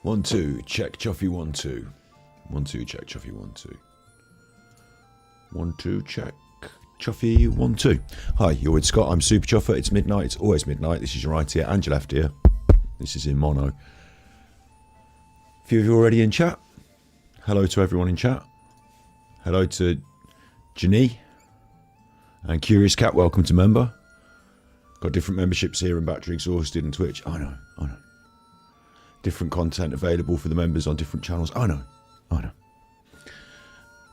1 2 check Chuffy 1 2 1 2 check Chuffy 1 2 1 2 check Chuffy 1 2. Hi, you're with Scott. I'm Super Chuffer. It's midnight. It's always midnight. This is your right ear and your left ear. This is in mono. A few of you already in chat. Hello to everyone in chat. Hello to Janie and Curious Cat. Welcome to member. Got different memberships here in Battery Exhausted and Twitch. I know. Different content available for the members on different channels. I know.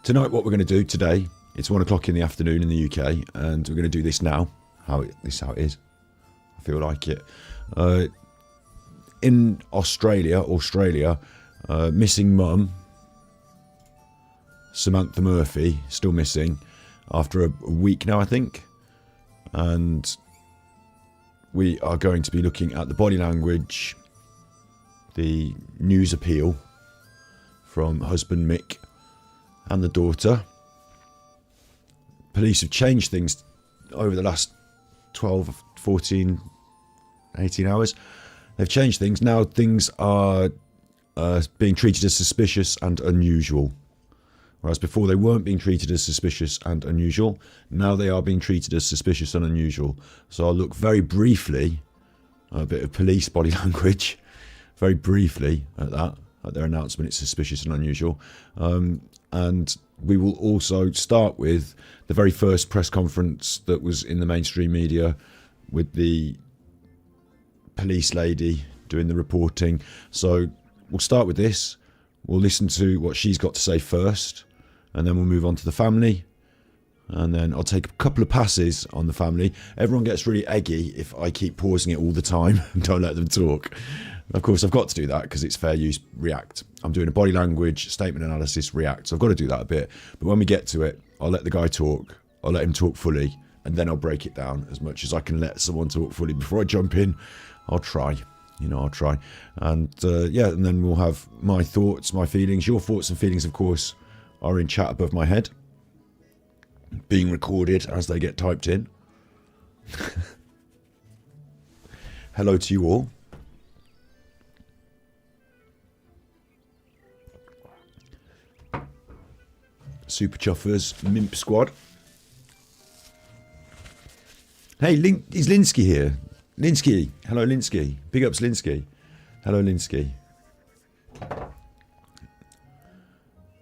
Tonight, what we're going to do today, it's 1 o'clock in the afternoon in the UK, and we're going to do this now. This is how it is. I feel like it. In Australia, missing mum, Samantha Murphy, still missing after a week now, I think. And we are going to be looking at the body language, the news appeal from husband Mick and the daughter. Police have changed things over the last 12, 14, 18 hours. They've changed things. Now things are being treated as suspicious and unusual. Whereas before they weren't being treated as suspicious and unusual. Now they are being treated as suspicious and unusual. So I'll look very briefly at a bit of police body language. Very briefly at that, at their announcement, it's suspicious and unusual. And we will also start with the very first press conference that was in the mainstream media with the police lady doing the reporting. So we'll start with this. We'll listen to what she's got to say first, and then we'll move on to the family. And then I'll take a couple of passes on the family. Everyone gets really eggy if I keep pausing it all the time and don't let them talk. Of course, I've got to do that because it's fair use, react. I'm doing a body language, statement analysis, react. So I've got to do that a bit. But when we get to it, I'll let the guy talk. I'll let him talk fully. And then I'll break it down as much as I can let someone talk fully. Before I jump in, I'll try. I'll try. And and then we'll have my thoughts, my feelings. Your thoughts and feelings, of course, are in chat above my head, being recorded as they get typed in. Hello to you all. Super Chuffers, Mimp Squad. Hey, is Linsky here? Linsky. Hello, Linsky. Big ups, Linsky. Hello, Linsky.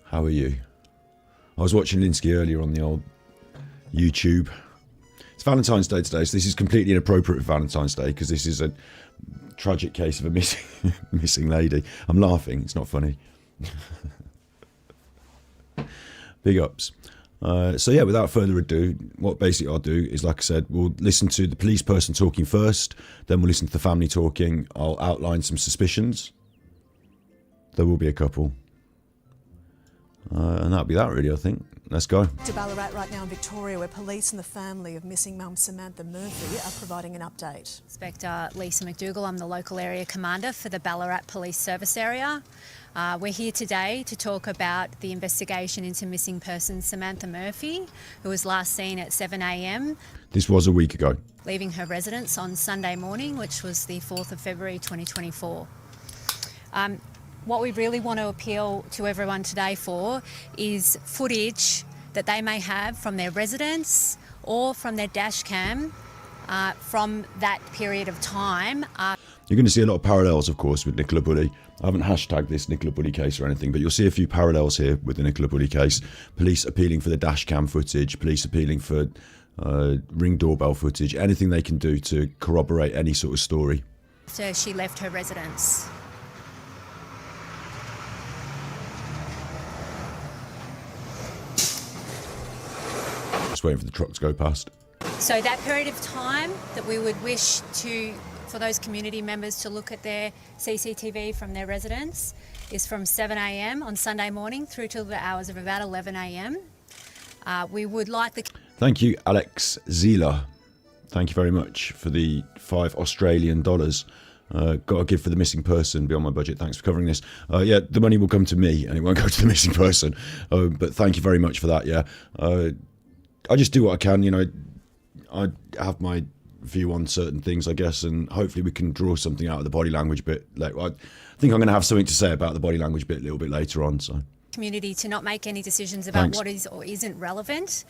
How are you? I was watching Linsky earlier on the old YouTube. It's Valentine's Day today, so this is completely inappropriate for Valentine's Day because this is a tragic case of a missing lady. I'm laughing. It's not funny. Big ups. So yeah, without further ado, what basically I'll do is, like I said, we'll listen to the police person talking first, then we'll listen to the family talking. I'll outline some suspicions. There will be a couple. And that'll be that really, I think. Let's go. To Ballarat right now in Victoria, where police and the family of missing mum Samantha Murphy are providing an update. Inspector Lisa McDougall, I'm the local area commander for the Ballarat Police Service Area. We're here today to talk about the investigation into missing person Samantha Murphy, who was last seen at 7 a.m. This was a week ago. Leaving her residence on Sunday morning, which was the 4th of February 2024. What we really want to appeal to everyone today for is footage that they may have from their residence or from their dash cam from that period of time. You're going to see a lot of parallels, of course, with Nicola Bulley. I haven't hashtagged this Nicola Bulley case or anything, but you'll see a few parallels here with the Nicola Bulley case. Police appealing for the dash cam footage, police appealing for ring doorbell footage, anything they can do to corroborate any sort of story. So she left her residence. Just waiting for the truck to go past. So that period of time that we would wish for those community members to look at their CCTV from their residence is from 7 a.m. on Sunday morning through till the hours of about 11 a.m. We would like the... Thank you, Alex Zila. Thank you very much for the $5 Australian. Got to give for the missing person beyond my budget. Thanks for covering this. Yeah, the money will come to me and it won't go to the missing person. But thank you very much for that. Yeah, I just do what I can. I have my view on certain things, I guess, and hopefully we can draw something out of the body language bit. Like, I think I'm going to have something to say about the body language bit a little bit later on. So. Community to not make any decisions about Thanks. what is or isn't relevant.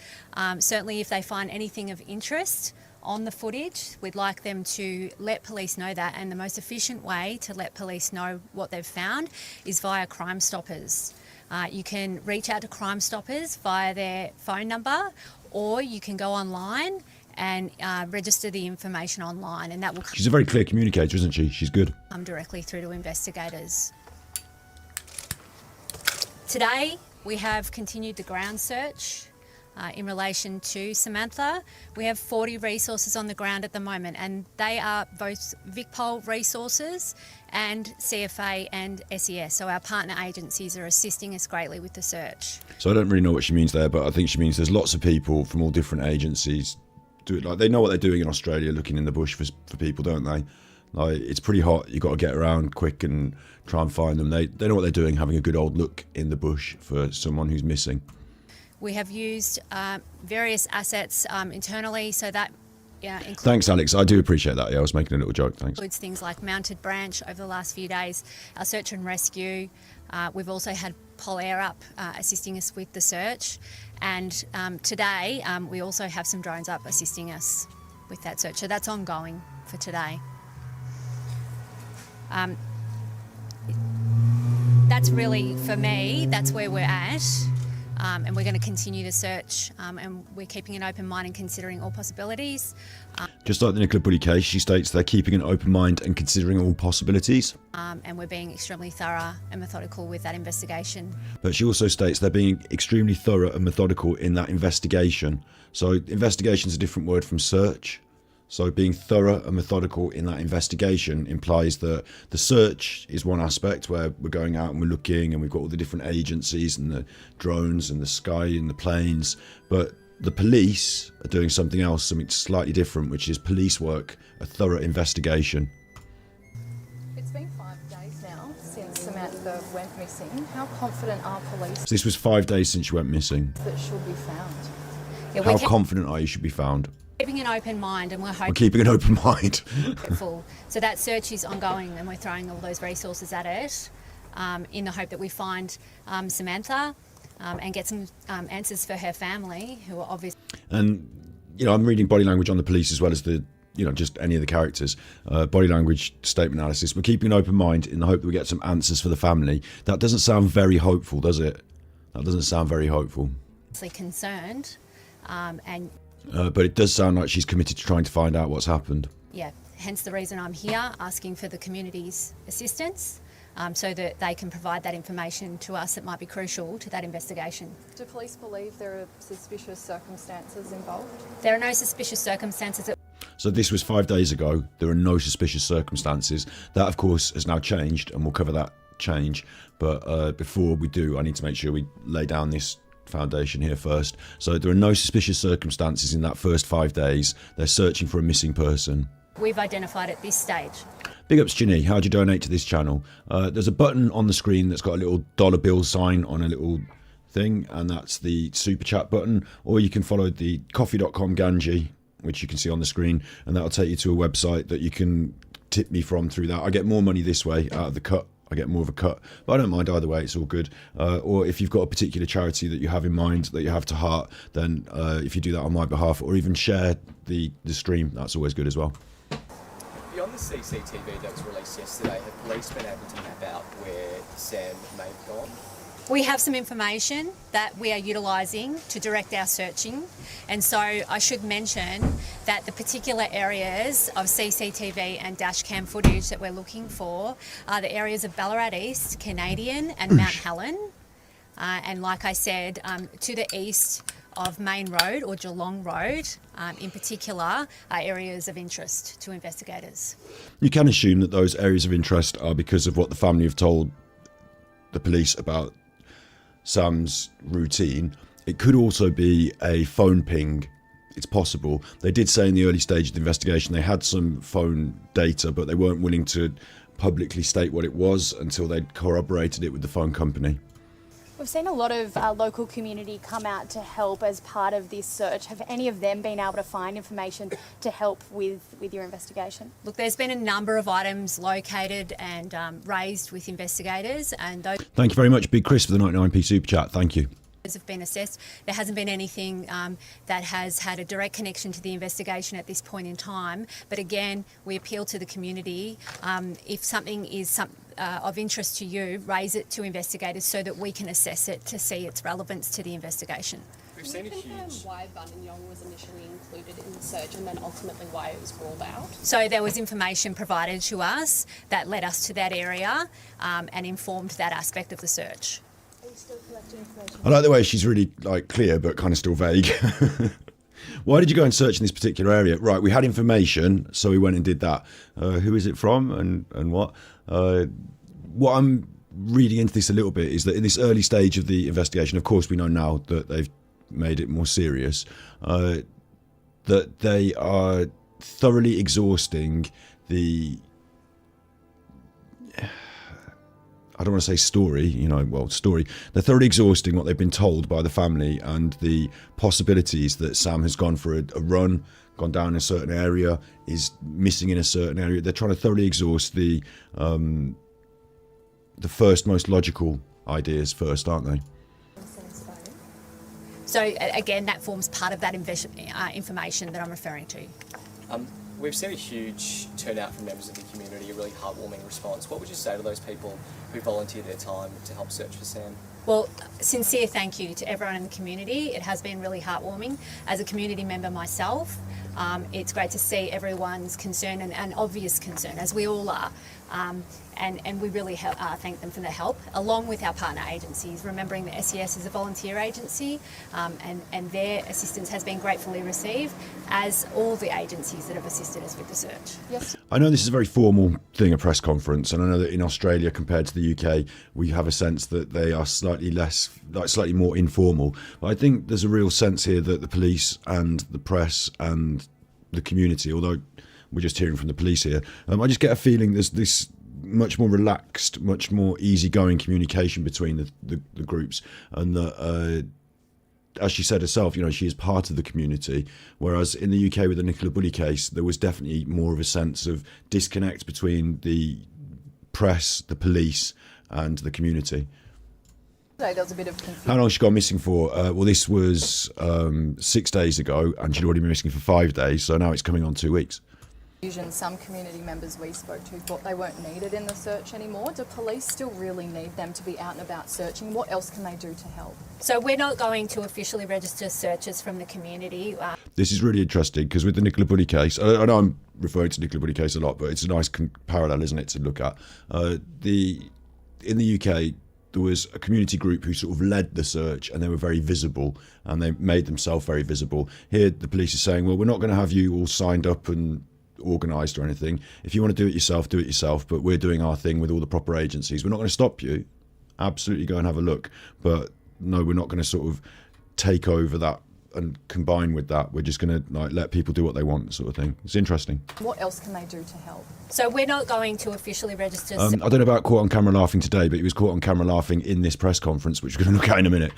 Certainly if they find anything of interest on the footage, we'd like them to let police know that, and the most efficient way to let police know what they've found is via Crime Stoppers. You can reach out to Crime Stoppers via their phone number, or you can go online and register the information online, and that will She's a very clear communicator, isn't she? She's good. come directly through to investigators. Today, we have continued the ground search in relation to Samantha. We have 40 resources on the ground at the moment, and they are both VicPol resources and CFA and SES. So our partner agencies are assisting us greatly with the search. So I don't really know what she means there, but I think she means there's lots of people from all different agencies do it. Like, they know what they're doing in Australia, looking in the bush for people, don't they? Like, it's pretty hot. You've got to get around quick and try and find them. They know what they're doing, having a good old look in the bush for someone who's missing. We have used various assets internally, so that includes Thanks, Alex. I do appreciate that. Yeah, I was making a little joke. Thanks. things like mounted branch over the last few days, our search and rescue. We've also had Pol Air up assisting us with the search, and today we also have some drones up assisting us with that search. So that's ongoing for today. That's really, for me, that's where we're at. And we're going to continue the search, and we're keeping an open mind and considering all possibilities. Just like the Nicola Bulley case, she states they're keeping an open mind and considering all possibilities. And we're being extremely thorough and methodical with that investigation. But she also states they're being extremely thorough and methodical in that investigation. So investigation is a different word from search. So being thorough and methodical in that investigation implies that the search is one aspect where we're going out and we're looking and we've got all the different agencies and the drones and the sky and the planes. But the police are doing something else, something slightly different, which is police work, a thorough investigation. It's been 5 days now since Samantha went missing. How confident are police So this was 5 days since she went missing. that she'll be found? Yeah, How we're confident are you should be found? keeping an open mind, and we're We're keeping an open mind. hopeful. So that search is ongoing, and we're throwing all those resources at it in the hope that we find Samantha and get some answers for her family, who are obviously... And, I'm reading body language on the police as well as the, just any of the characters. Body language, statement analysis. We're keeping an open mind in the hope that we get some answers for the family. That doesn't sound very hopeful, does it? That doesn't sound very hopeful. concerned, and But it does sound like she's committed to trying to find out what's happened. yeah, hence the reason I'm here asking for the community's assistance so that they can provide that information to us that might be crucial to that investigation. Do police believe there are suspicious circumstances involved? There are no suspicious circumstances. So this was 5 days ago. There are no suspicious circumstances. That, of course, has now changed, and we'll cover that change. But before we do, I need to make sure we lay down this foundation here first. So there are no suspicious circumstances in that first 5 days. They're searching for a missing person. We've identified at this stage. Big ups, Ginny. How do you donate to this channel? There's a button on the screen that's got a little dollar bill sign on a little thing, and that's the super chat button. Or you can follow the coffee.com Ganji, which you can see on the screen, and that'll take you to a website that you can tip me from through that. I get more money this way out of the cut. I get more of a cut, but I don't mind either way. It's all good. Or if you've got a particular charity that you have in mind, that you have to heart, then if you do that on my behalf, or even share the stream, that's always good as well. Beyond the CCTV that was released yesterday, have police been able to map out where Sam may have gone? We have some information that we are utilising to direct our searching, and so I should mention that the particular areas of CCTV and dashcam footage that we're looking for are the areas of Ballarat East, Canadian and Mount Helen, and like I said, to the east of Main Road or Geelong Road in particular are areas of interest to investigators. You can assume that those areas of interest are because of what the family have told the police about Sam's routine. It could also be a phone ping. It's possible. They did say in the early stage of the investigation they had some phone data, but they weren't willing to publicly state what it was until they'd corroborated it with the phone company. We've seen a lot of local community come out to help as part of this search. Have any of them been able to find information to help with your investigation? Look, there's been a number of items located and raised with investigators, and those Thank you very much, Big Chris, for the 99p super chat. Thank you. have been assessed. There hasn't been anything that has had a direct connection to the investigation at this point in time. But again, we appeal to the community. If something is of interest to you, raise it to investigators so that we can assess it to see its relevance to the investigation. We've seen a huge. Why Buninyong was initially included in the search and then ultimately why it was ruled out? So there was information provided to us that led us to that area and informed that aspect of the search. Are you still collecting information? I like the way she's really clear but kind of still vague. Why did you go and search in this particular area? Right, we had information, so we went and did that. Who is it from and what? What I'm reading into this a little bit is that in this early stage of the investigation, of course we know now that they've made it more serious, that they are thoroughly exhausting the... I don't want to say story, story. They're thoroughly exhausting what they've been told by the family and the possibilities that Sam has gone for a run, gone down in a certain area, is missing in a certain area. They're trying to thoroughly exhaust the first most logical ideas first, aren't they? So again, that forms part of that information that I'm referring to. We've seen a huge turnout from members of the community, a really heartwarming response. What would you say to those people who volunteered their time to help search for Sam? Well, sincere thank you to everyone in the community. It has been really heartwarming. As a community member myself, it's great to see everyone's concern and obvious concern, as we all are. And we really thank them for their help, along with our partner agencies, remembering that SES is a volunteer agency and their assistance has been gratefully received, as all the agencies that have assisted us with the search. Yes. I know this is a very formal thing, a press conference, and I know that in Australia compared to the UK, we have a sense that they are slightly more informal. But I think there's a real sense here that the police and the press and the community, although we're just hearing from the police here, I just get a feeling there's this much more relaxed, much more easygoing communication between the groups, and that, as she said herself, she is part of the community. Whereas in the UK with the Nicola Bulley case, there was definitely more of a sense of disconnect between the press, the police, and the community. There was a bit of confusion. How long has she gone missing for? Well, this was 6 days ago, and she'd already been missing for 5 days, so now it's coming on 2 weeks. Some community members we spoke to thought they weren't needed in the search anymore. Do police still really need them to be out and about searching? What else can they do to help? So we're not going to officially register searches from the community. This is really interesting because with the Nicola Bulley case, I know I'm referring to the Nicola Bulley case a lot, but it's a nice parallel, isn't it, to look at. In the UK, there was a community group who sort of led the search, and they were very visible, and they made themselves very visible. Here, the police are saying, well, we're not going to have you all signed up and organised or anything. If you want to do it yourself, but we're doing our thing with all the proper agencies. We're not going to stop you. Absolutely go and have a look. But no, we're not going to sort of take over that and combine with that. We're just going to let people do what they want, sort of thing. It's interesting. What else can they do to help? So we're not going to officially register. I don't know about caught on camera laughing today, but he was caught on camera laughing in this press conference, which we're going to look at in a minute.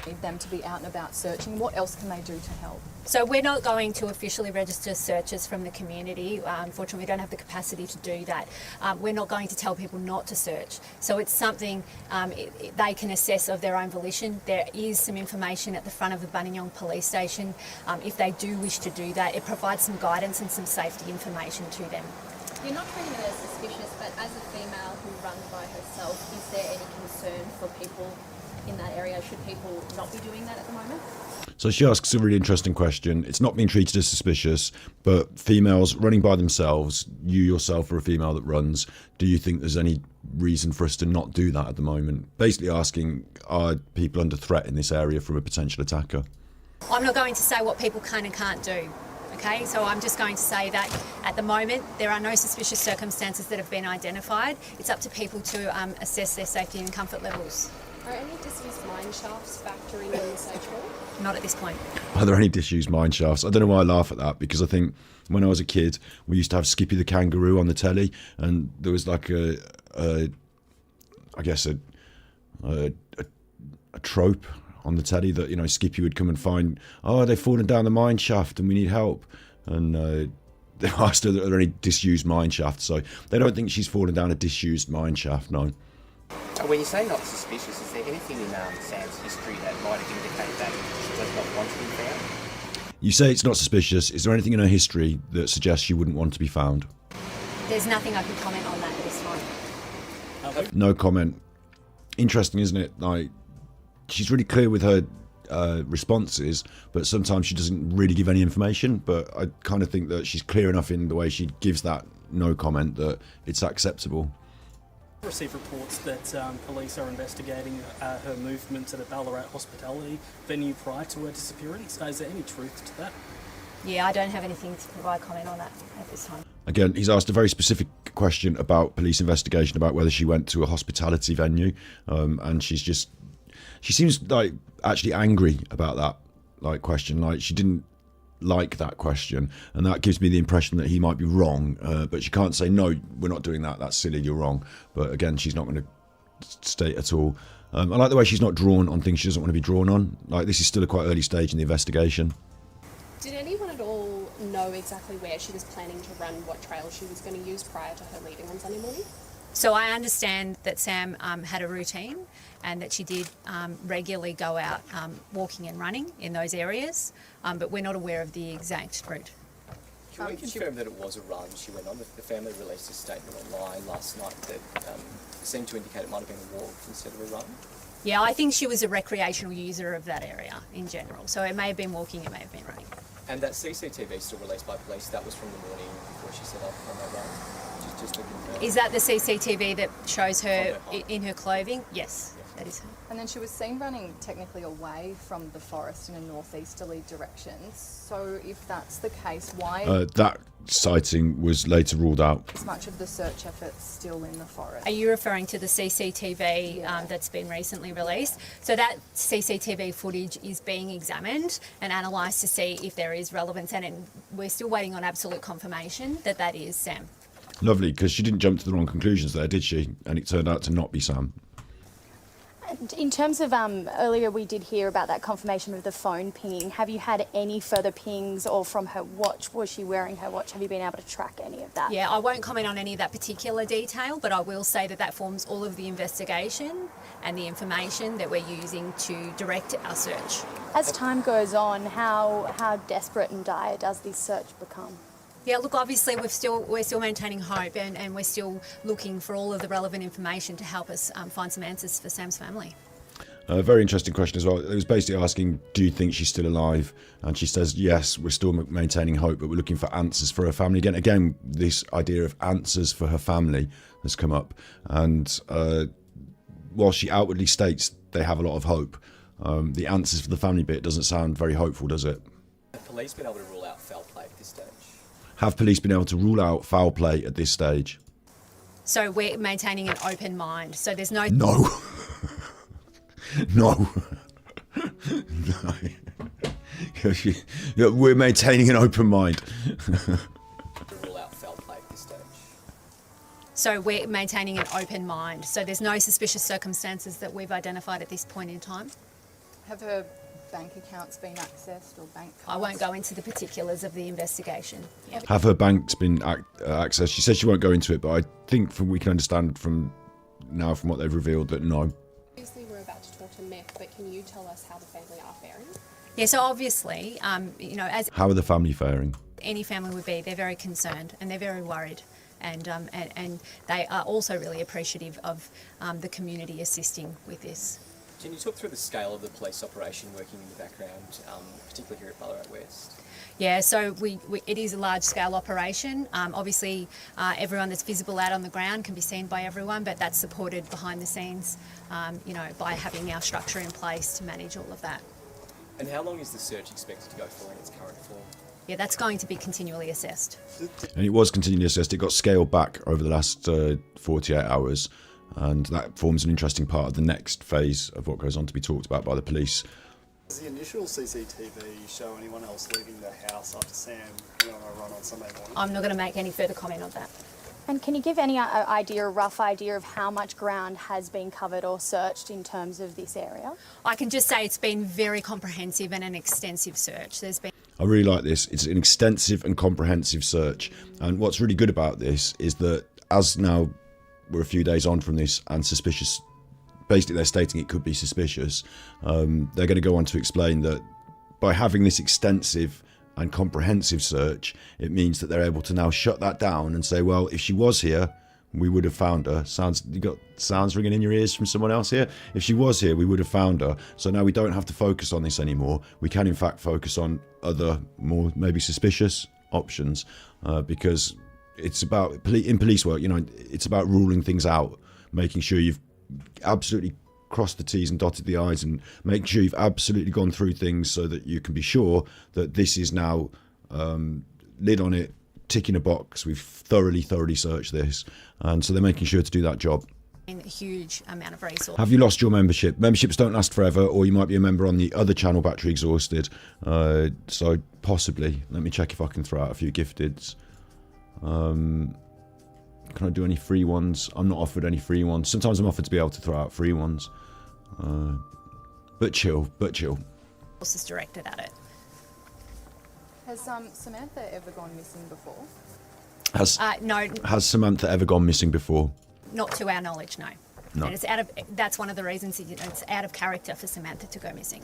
Need them to be out and about searching. What else can they do to help? So we're not going to officially register searches from the community. Unfortunately, we don't have the capacity to do that. We're not going to tell people not to search. So it's something they can assess of their own volition. There is some information at the front of the Buninyong police station. If they do wish to do that, it provides some guidance and some safety information to them. You're not treating it as suspicious, but as a female who runs by herself, is there any concern for people in that area? Should people not be doing that at the moment? So she asks a really interesting question. It's not being treated as suspicious, but females running by themselves, you yourself are a female that runs, do you think there's any reason for us to not do that at the moment? Basically asking, are people under threat in this area from a potential attacker? I'm not going to say what people can and can't do. Okay, so I'm just going to say that at the moment there are no suspicious circumstances that have been identified. It's up to people to assess their safety and comfort levels. Are any disused mine shafts factoring in the search warrant? Not at this point. Are there any disused mine shafts? I don't know why I laugh at that, because I think when I was a kid, we used to have Skippy the kangaroo on the telly, and there was like a a trope on the telly that, you know, Skippy would come and find, oh, they've fallen down the mine shaft and we need help. And they asked her, are there any disused mine shafts? So they don't think she's fallen down a disused mine shaft, no. When you say not suspicious, is there anything in Sam's history that might have indicated that she does not want to be found? You say it's not suspicious. Is there anything in her history that suggests she wouldn't want to be found? There's nothing I can comment on that at this time. No comment. Interesting, isn't it? Like, she's really clear with her responses, but sometimes she doesn't really give any information. But I kind of think that she's clear enough in the way she gives that no comment that it's acceptable. Received reports that police are investigating her movements at a Ballarat hospitality venue prior to her disappearance. Is there any truth to that? Yeah, I don't have anything to provide comment on that at this time. Again, he's asked a very specific question about police investigation about whether she went to a hospitality venue, and she seems like actually angry about that question. Like, she didn't like that question, and that gives me the impression that he might be wrong, but she can't say, no, we're not doing that, that's silly, you're wrong. But again, she's not going to state at all. I like the way she's not drawn on things she doesn't want to be drawn on. Like, this is still a quite early stage in the investigation. Did anyone at all know exactly where she was planning to run, what trail she was going to use prior to her leaving on Sunday morning? So I understand that Sam had a routine and that she did regularly go out walking and running in those areas, but we're not aware of the exact route. Can we confirm that it was a run she went on? The family released a statement online last night that seemed to indicate it might have been a walk instead of a run. Yeah, I think she was a recreational user of that area in general. So it may have been walking, it may have been running. And that CCTV still released by police, that was from the morning before she set off on that run? Just to confirm. Is that the CCTV that shows her in her clothing? Yes, that is her. And then she was seen running technically away from the forest in a northeasterly direction. So if that's the case, why That sighting was later ruled out. is much of the search effort still in the forest? Are you referring to the CCTV that's been recently released? So that CCTV footage is being examined and analysed to see if there is relevance, and we're still waiting on absolute confirmation that that is Sam. Lovely, because she didn't jump to the wrong conclusions there, did she? And it turned out to not be Sam. In terms of earlier we did hear about that confirmation of the phone pinging. Have you had any further pings, or from her watch? Was she wearing her watch? Have you been able to track any of that? Yeah, I won't comment on any of that particular detail, but I will say that that forms all of the investigation and the information that we're using to direct our search. As time goes on, how desperate and dire does this search become? Yeah, look, obviously we're still maintaining hope, and we're still looking for all of the relevant information to help us find some answers for Sam's family. A very interesting question as well. It was basically asking, do you think she's still alive? And she says, yes, we're still maintaining hope, but we're looking for answers for her family. Again, this idea of answers for her family has come up. And while she outwardly states they have a lot of hope, the answers for the family bit doesn't sound very hopeful, does it? Have police been able to rule out foul play at this stage? Have police been able to rule out foul play at this stage? So we're maintaining an open mind. So there's no... No. No. No. We're maintaining an open mind. Rule out foul play at this stage? So we're maintaining an open mind. So there's no suspicious circumstances that we've identified at this point in time. Have her bank accounts been accessed, or bank cards? I won't go into the particulars of the investigation. Yeah. Have her banks been accessed? She says she won't go into it, but I think we can understand from what they've revealed that no. Obviously we're about to talk to Meth, but can you tell us how the family are faring? Yeah, so obviously, as How are the family faring? any family would be, they're very concerned and they're very worried. And they are also really appreciative of the community assisting with this. Can you talk through the scale of the police operation working in the background, particularly here at Ballarat West? Yeah, so it is a large-scale operation. Obviously, everyone that's visible out on the ground can be seen by everyone, but that's supported behind the scenes, by having our structure in place to manage all of that. And how long is the search expected to go for in its current form? Yeah, that's going to be continually assessed. And it was continually assessed. It got scaled back over the last 48 hours, and that forms an interesting part of the next phase of what goes on to be talked about by the police. Does the initial CCTV show anyone else leaving the house after Sam went on a run on Sunday morning? I'm not going to make any further comment on that. And can you give any rough idea of how much ground has been covered or searched in terms of this area? I can just say it's been very comprehensive and an extensive search. There's been I really like this. It's an extensive and comprehensive search. And what's really good about this is that as now we're a few days on from this and suspicious, basically they're stating it could be suspicious, they're going to go on to explain that by having this extensive and comprehensive search, it means that they're able to now shut that down and say, well, if she was here, we would have found her. You got sounds ringing in your ears from someone else here? If she was here, we would have found her. So now we don't have to focus on this anymore. We can in fact focus on other more maybe suspicious options, because it's about, in police work, you know, it's about ruling things out, making sure you've absolutely crossed the T's and dotted the I's, and make sure you've absolutely gone through things so that you can be sure that this is now lid on it, ticking a box. We've thoroughly searched this, and so they're making sure to do that job. a huge amount of resources. Have you lost your membership? Memberships don't last forever, or you might be a member on the other channel, Battery Exhausted. So possibly, let me check if I can throw out a few gifteds. Can I do any free ones? I'm not offered any free ones. Sometimes I'm offered to be able to throw out free ones. But chill. Is directed at it. Has Samantha ever gone missing before? No, Has Samantha ever gone missing before? not to our knowledge, no. No. And that's one of the reasons it's out of character for Samantha to go missing.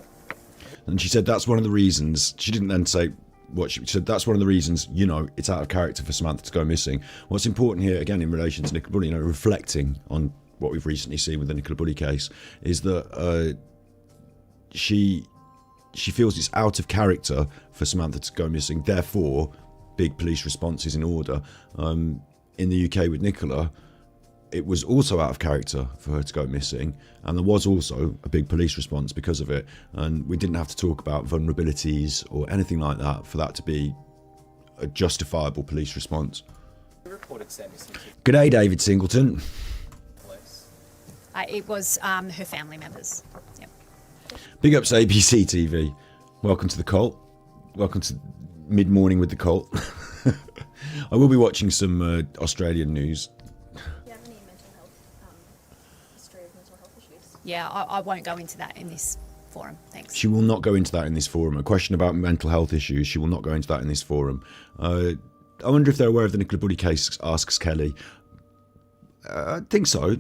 And she said that's one of the reasons. She didn't then say what she said. That's one of the reasons, you know, it's out of character for Samantha to go missing. What's important here, again, in relation to Nicola Bulley, you know, reflecting on what we've recently seen with the Nicola Bulley case, is that she feels it's out of character for Samantha to go missing. Therefore, big police response is in order. In the UK with Nicola, it was also out of character for her to go missing, and there was also a big police response because of it, and we didn't have to talk about vulnerabilities or anything like that for that to be a justifiable police response. Who reported Sam missing? G'day, David Singleton. Police. It was her family members. Yep. Big ups ABC TV. Welcome to the cult. Welcome to mid-morning with the cult. I will be watching some Australian news. Do you have any mental health history of mental health issues? Yeah, I won't go into that in this forum. Thanks. She will not go into that in this forum. A question about mental health issues, she will not go into that in this forum. I wonder if they're aware of the Nicola Bulley case, asks Kelly. I think so.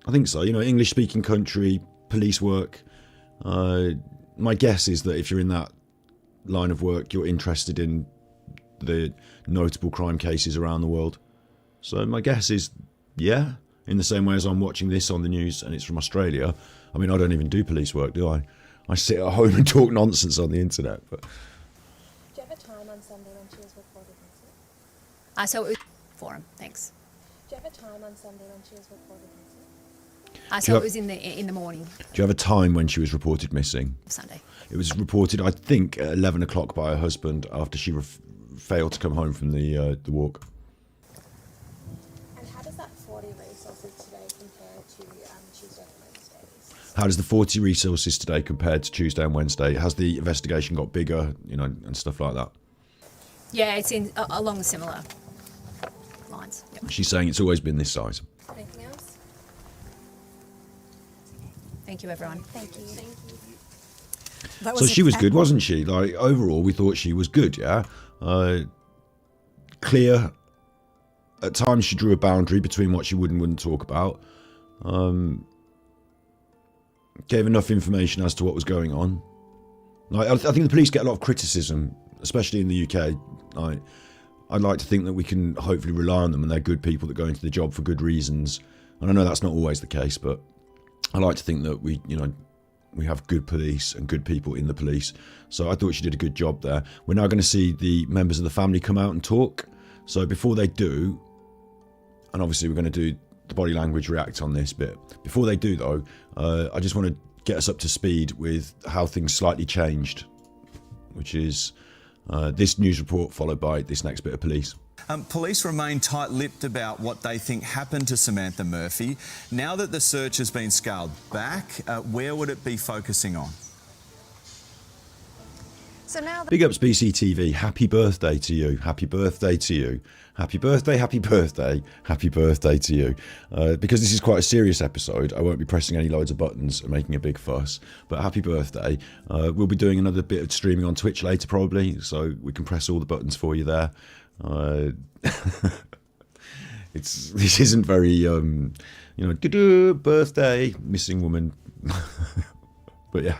You know, English-speaking country, police work. My guess is that if you're in that line of work, you're interested in the notable crime cases around the world. So my guess is, yeah, in the same way as I'm watching this on the news and it's from Australia. I mean, I don't even do police work, do I? I sit at home and talk nonsense on the internet. But Do you have a time on Sunday when she was reported missing? So it was forum. Thanks. Do you have a time on Sunday when she was reported missing? So it was in the morning. Do you have a time when she was reported missing? Sunday. It was reported, I think, at 11 o'clock by her husband after she failed to come home from the walk. And how does that 40 resources today compare to Tuesday and Wednesdays? How does the 40 resources today compare to Tuesday and Wednesday? Has the investigation got bigger, you know, and stuff like that? Yeah, it's in along similar lines. Yep. She's saying it's always been this size. Anything else? Thank you, everyone. Thank you. Thank you. That So she was good, excellent. wasn't she? Like, overall, we thought she was good, yeah? Clear. At times, she drew a boundary between what she would and wouldn't talk about. Gave enough information as to what was going on. Like, I think the police get a lot of criticism, especially in the UK. Like, I'd like to think that we can hopefully rely on them, and they're good people that go into the job for good reasons. And I know that's not always the case, but I like to think that we have good police and good people in the police. So I thought she did a good job there. We're now going to see the members of the family come out and talk. So before they do, and obviously we're going to do the body language react on this bit. Before they do though, I just want to get us up to speed with how things slightly changed, which is this news report followed by this next bit of police. Police remain tight-lipped about what they think happened to Samantha Murphy. Now that the search has been scaled back, where would it be focusing on? So now Big ups BCTV. Happy birthday to you. Happy birthday to you. Happy birthday, happy birthday, happy birthday to you. Because this is quite a serious episode, I won't be pressing any loads of buttons and making a big fuss. But happy birthday. We'll be doing another bit of streaming on Twitch later probably, so we can press all the buttons for you there. This isn't very, birthday, missing woman. But yeah.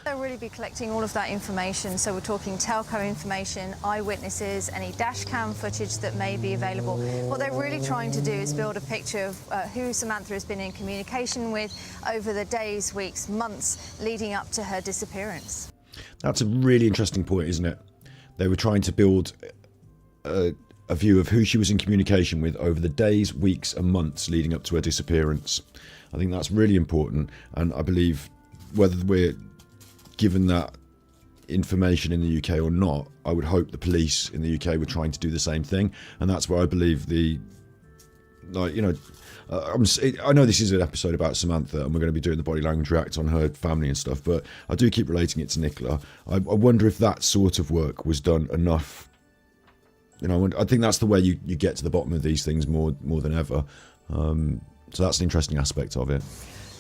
They'll really be collecting all of that information, so we're talking telco information, eyewitnesses, any dash cam footage that may be available. What they're really trying to do is build a picture of who Samantha has been in communication with over the days, weeks, months leading up to her disappearance. That's a really interesting point, isn't it? They were trying to build a view of who she was in communication with over the days, weeks and months leading up to her disappearance. I think that's really important, and I believe whether we're given that information in the UK or not, I would hope the police in the UK were trying to do the same thing, and that's where I believe I know this is an episode about Samantha and we're going to be doing the body language react on her family and stuff, but I do keep relating it to Nicola. I wonder if that sort of work was done enough. I think that's the way you get to the bottom of these things more than ever. So that's an interesting aspect of it.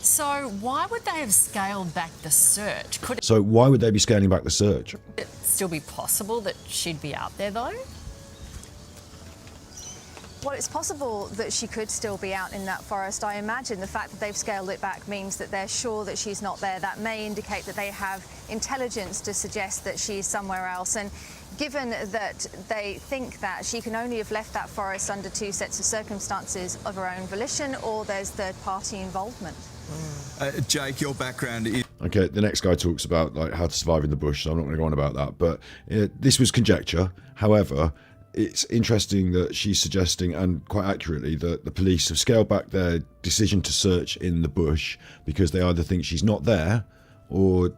So why would they have scaled back the search? Could So why would they be scaling back the search? it still be possible that she'd be out there though? Well, it's possible that she could still be out in that forest. I imagine the fact that they've scaled it back means that they're sure that she's not there. That may indicate that they have intelligence to suggest that she's somewhere else. And given that they think that she can only have left that forest under two sets of circumstances of her own volition, or there's third-party involvement. Jake, your background is... Okay, the next guy talks about how to survive in the bush, so I'm not going to go on about that. But this was conjecture. However, it's interesting that she's suggesting, and quite accurately, that the police have scaled back their decision to search in the bush because they either think she's not there, or,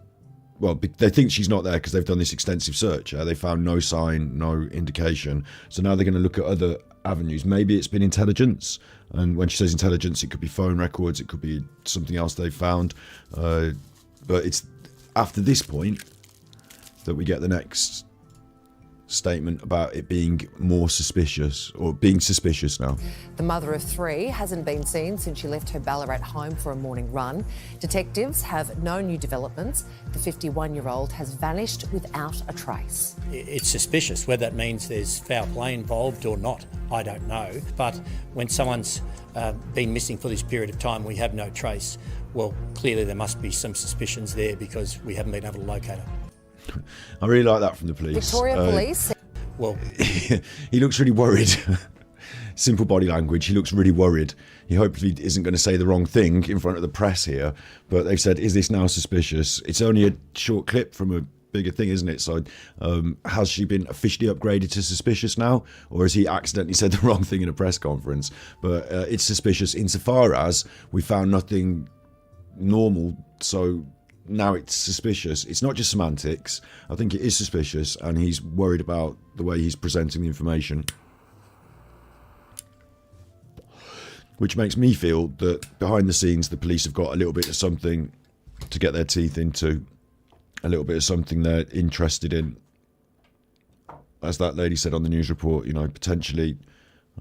well, they think she's not there because they've done this extensive search. They found no sign, no indication. So now they're going to look at other avenues. Maybe it's been intelligence, and when she says intelligence, it could be phone records, it could be something else they found. But it's after this point that we get the next statement about it being more suspicious, or being suspicious now. The mother of three hasn't been seen since she left her Ballarat home for a morning run. Detectives have no new developments. The 51-year-old has vanished without a trace. It's suspicious. Whether that means there's foul play involved or not, I don't know. But when someone's been missing for this period of time, we have no trace, well, clearly there must be some suspicions there because we haven't been able to locate her. I really like that from the police. Victoria Police. Well, he looks really worried. Simple body language. He looks really worried. He hopefully isn't going to say the wrong thing in front of the press here. But they've said, is this now suspicious? It's only a short clip from a bigger thing, isn't it? So has she been officially upgraded to suspicious now? Or has he accidentally said the wrong thing in a press conference? But it's suspicious insofar as we found nothing normal. So now it's suspicious. It's not just semantics. I think it is suspicious, and he's worried about the way he's presenting the information, which makes me feel that behind the scenes the police have got a little bit of something to get their teeth into, a little bit of something they're interested in. As that lady said on the news report, potentially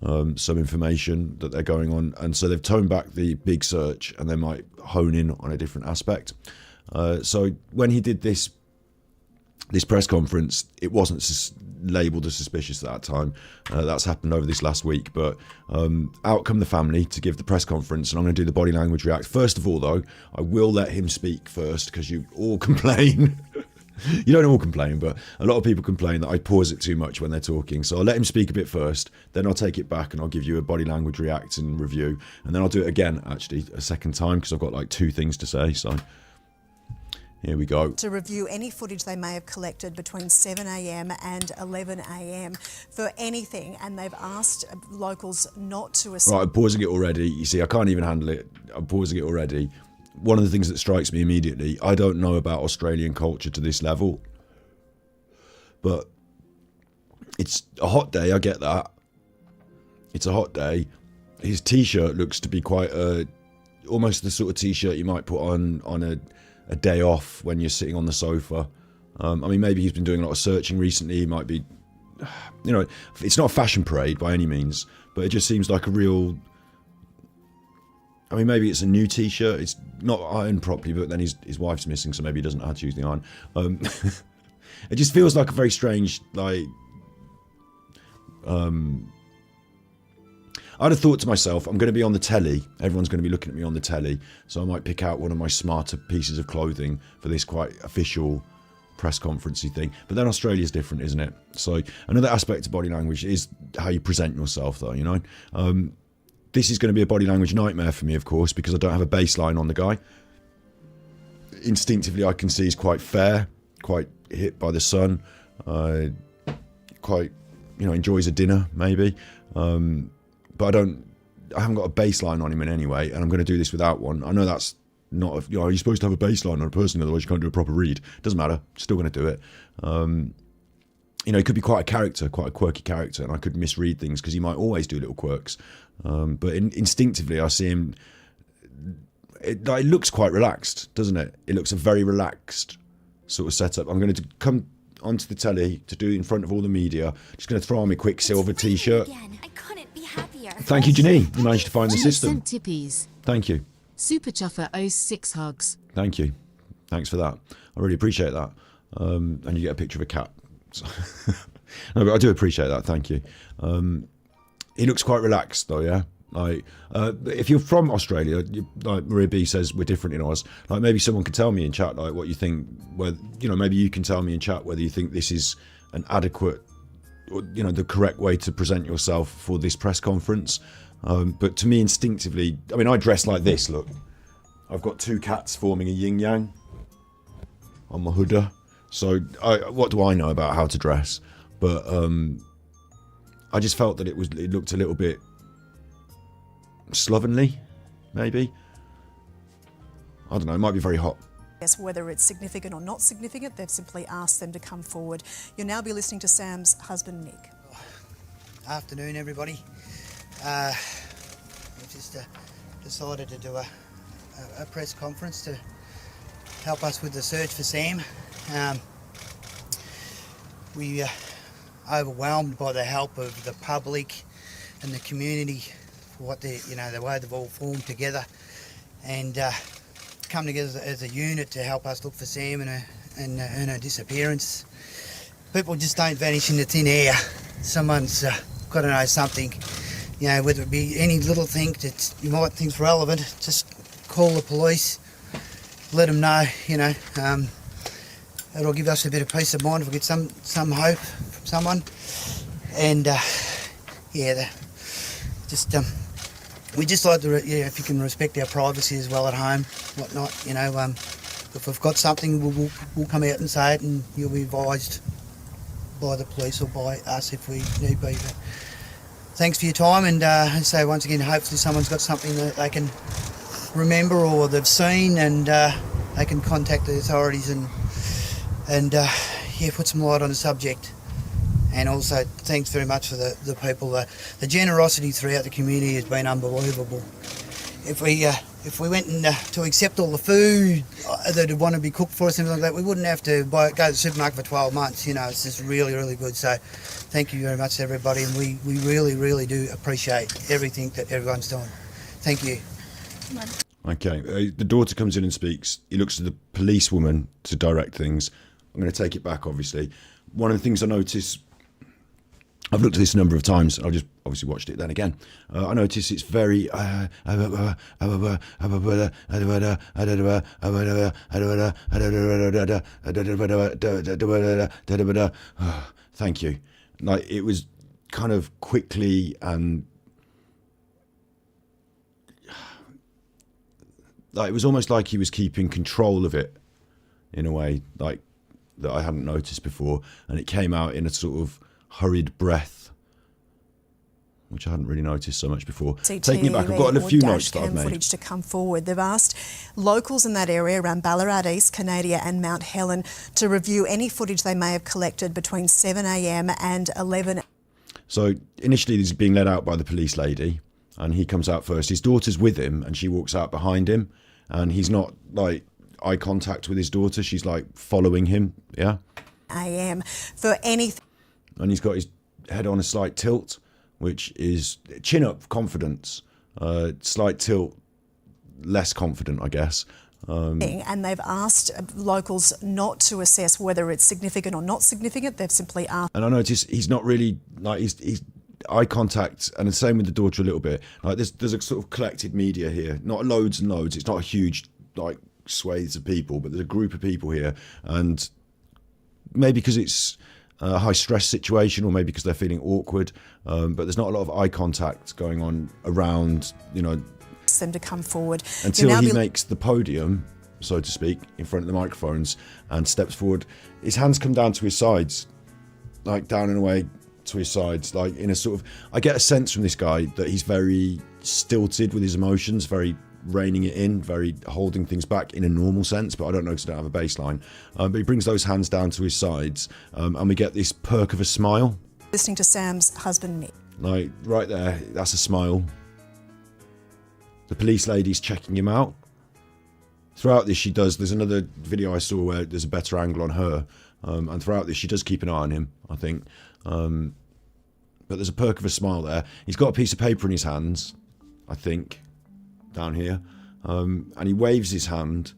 some information that they're going on, and so they've toned back the big search and they might hone in on a different aspect. So when he did this press conference, it wasn't labelled as suspicious at that time. That's happened over this last week. But out come the family to give the press conference, and I'm going to do the body language react. First of all, though, I will let him speak first because you all complain. You don't all complain, but a lot of people complain that I pause it too much when they're talking. So I'll let him speak a bit first, then I'll take it back and I'll give you a body language react and review. And then I'll do it again, actually, a second time because I've got two things to say. So here we go. To review any footage they may have collected between 7 a.m. and 11 a.m. for anything, and they've asked locals not to... Right, I'm pausing it already. You see, I can't even handle it. I'm pausing it already. One of the things that strikes me immediately, I don't know about Australian culture to this level, but it's a hot day, I get that. It's a hot day. His T-shirt looks to be quite almost the sort of T-shirt you might put on a day off when you're sitting on the sofa. I mean, maybe he's been doing a lot of searching recently. He might be, you know, it's not a fashion parade by any means, but it just seems like a real. I mean, maybe it's a new T-shirt. It's not ironed properly, but then his wife's missing, so maybe he doesn't know how to use the iron. It just feels like a very strange, like. I'd have thought to myself, I'm going to be on the telly. Everyone's going to be looking at me on the telly, so I might pick out one of my smarter pieces of clothing for this quite official press conferencey thing. But then Australia's different, isn't it? So another aspect of body language is how you present yourself, though. You know, this is going to be a body language nightmare for me, of course, because I don't have a baseline on the guy. Instinctively, I can see he's quite fair, quite hit by the sun, quite, you know, enjoys a dinner maybe. But I haven't got a baseline on him in any way, and I'm going to do this without one. I know that's not, you know, you're supposed to have a baseline on a person, otherwise you can't do a proper read. Doesn't matter, still going to do it. You know, he could be quite a character, quite a quirky character, and I could misread things because he might always do little quirks. But instinctively, I see him. It looks quite relaxed, doesn't it? It looks a very relaxed sort of setup. I'm going to come onto the telly to do it in front of all the media. Just going to throw on my quick silver T-shirt. I couldn't be happier. Thank you, Janine. You managed to find the system. Tippies. Thank you. Super Chuffer owes 6 hugs. Thank you. Thanks for that. I really appreciate that. And you get a picture of a cat. So no, but I do appreciate that. Thank you. He looks quite relaxed, though. Yeah. Like, if you're from Australia, like Maria B says, we're different in Oz. Like, maybe someone could tell me in chat, like, what you think. Whether, you know, maybe you can tell me in chat whether you think this is an adequate, or, you know, the correct way to present yourself for this press conference. But to me, instinctively, I mean, I dress like this. Look, I've got 2 cats forming a yin yang on my hoodie. So, what do I know about how to dress? But I just felt that it looked a little bit slovenly, maybe. I don't know, it might be very hot. Yes, whether it's significant or not significant, they've simply asked them to come forward. You'll now be listening to Sam's husband, Nick. Afternoon, everybody. We just decided to do a press conference to help us with the search for Sam. We are overwhelmed by the help of the public and the community for what they, you know, the way they've all formed together and come together as a unit to help us look for Sam and her disappearance. People just don't vanish into thin air. Someone's got to know something, you know, whether it be any little thing that you might think's relevant. Just call the police, let them know, you know. It'll give us a bit of peace of mind if we get some hope from someone. And yeah, we just like to, if you can respect our privacy as well at home, whatnot, you know. If we've got something, we'll come out and say it, and you'll be advised by the police or by us if we need be. But thanks for your time, and so once again, hopefully someone's got something that they can remember or they've seen, and they can contact the authorities and put some light on the subject. And also, thanks very much for the people. The generosity throughout the community has been unbelievable. If we went to accept all the food that would want to be cooked for us and everything like that, we wouldn't have to go to the supermarket for 12 months. You know, it's just really, really good. So thank you very much, everybody. And we really, really do appreciate everything that everyone's doing. Thank you. Okay, the daughter comes in and speaks. He looks to the policewoman to direct things. I'm going to take it back, obviously. One of the things I notice, I've looked at this a number of times. I've just obviously watched it then again. I notice it's very. Thank you. Like, it was kind of quickly and. Like, it was almost like he was keeping control of it in a way, like, that I hadn't noticed before, and it came out in a sort of hurried breath, which I hadn't really noticed so much before. Taking it back, I've got a few notes that I've made. Footage to come forward. They've asked locals in that area around Ballarat East, Canada and Mount Helen to review any footage they may have collected between 7 a.m. and 11. So initially he's being led out by the police lady, and he comes out first. His daughter's with him, and she walks out behind him, and he's not, like, eye contact with his daughter. She's like following him, yeah. AM for anything. And he's got his head on a slight tilt, which is chin up confidence, slight tilt less confident, I guess. And they've asked locals not to assess whether it's significant or not significant. They've simply asked. And I noticed he's not really like he's eye contact, and the same with the daughter a little bit. Like there's a sort of collected media here, not loads and loads. It's not a huge like swathes of people, but there's a group of people here, and maybe because it's a high stress situation, or maybe because they're feeling awkward, but there's not a lot of eye contact going on around, you know. Them to come forward Until he makes the podium, so to speak, in front of the microphones and steps forward. His hands come down to his sides, like down and away to his sides, like in a sort of, I get a sense from this guy that he's very stilted with his emotions, very reining it in, very holding things back in a normal sense, but I don't know because I don't have a baseline. But he brings those hands down to his sides, and we get this perk of a smile. Listening to Sam's husband, Nick. Like right there, that's a smile. The police lady's checking him out. Throughout this, there's another video I saw where there's a better angle on her. And throughout this, she does keep an eye on him, I think. But there's a perk of a smile there. He's got a piece of paper in his hands, I think, down here. And he waves his hand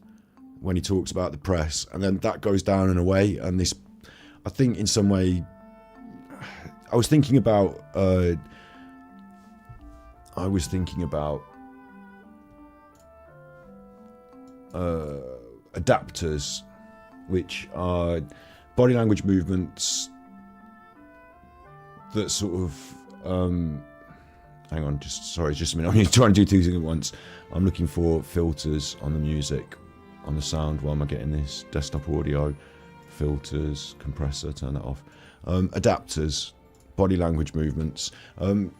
when he talks about the press. And then that goes down and away. And this, I think in some way, I was thinking about adapters, which are body language movements that sort of hang on, just a minute, I'm trying to do two things at once. I'm looking for filters on the music, on the sound. Why am I getting this? Desktop audio, filters, compressor, turn that off. Adapters, body language movements. When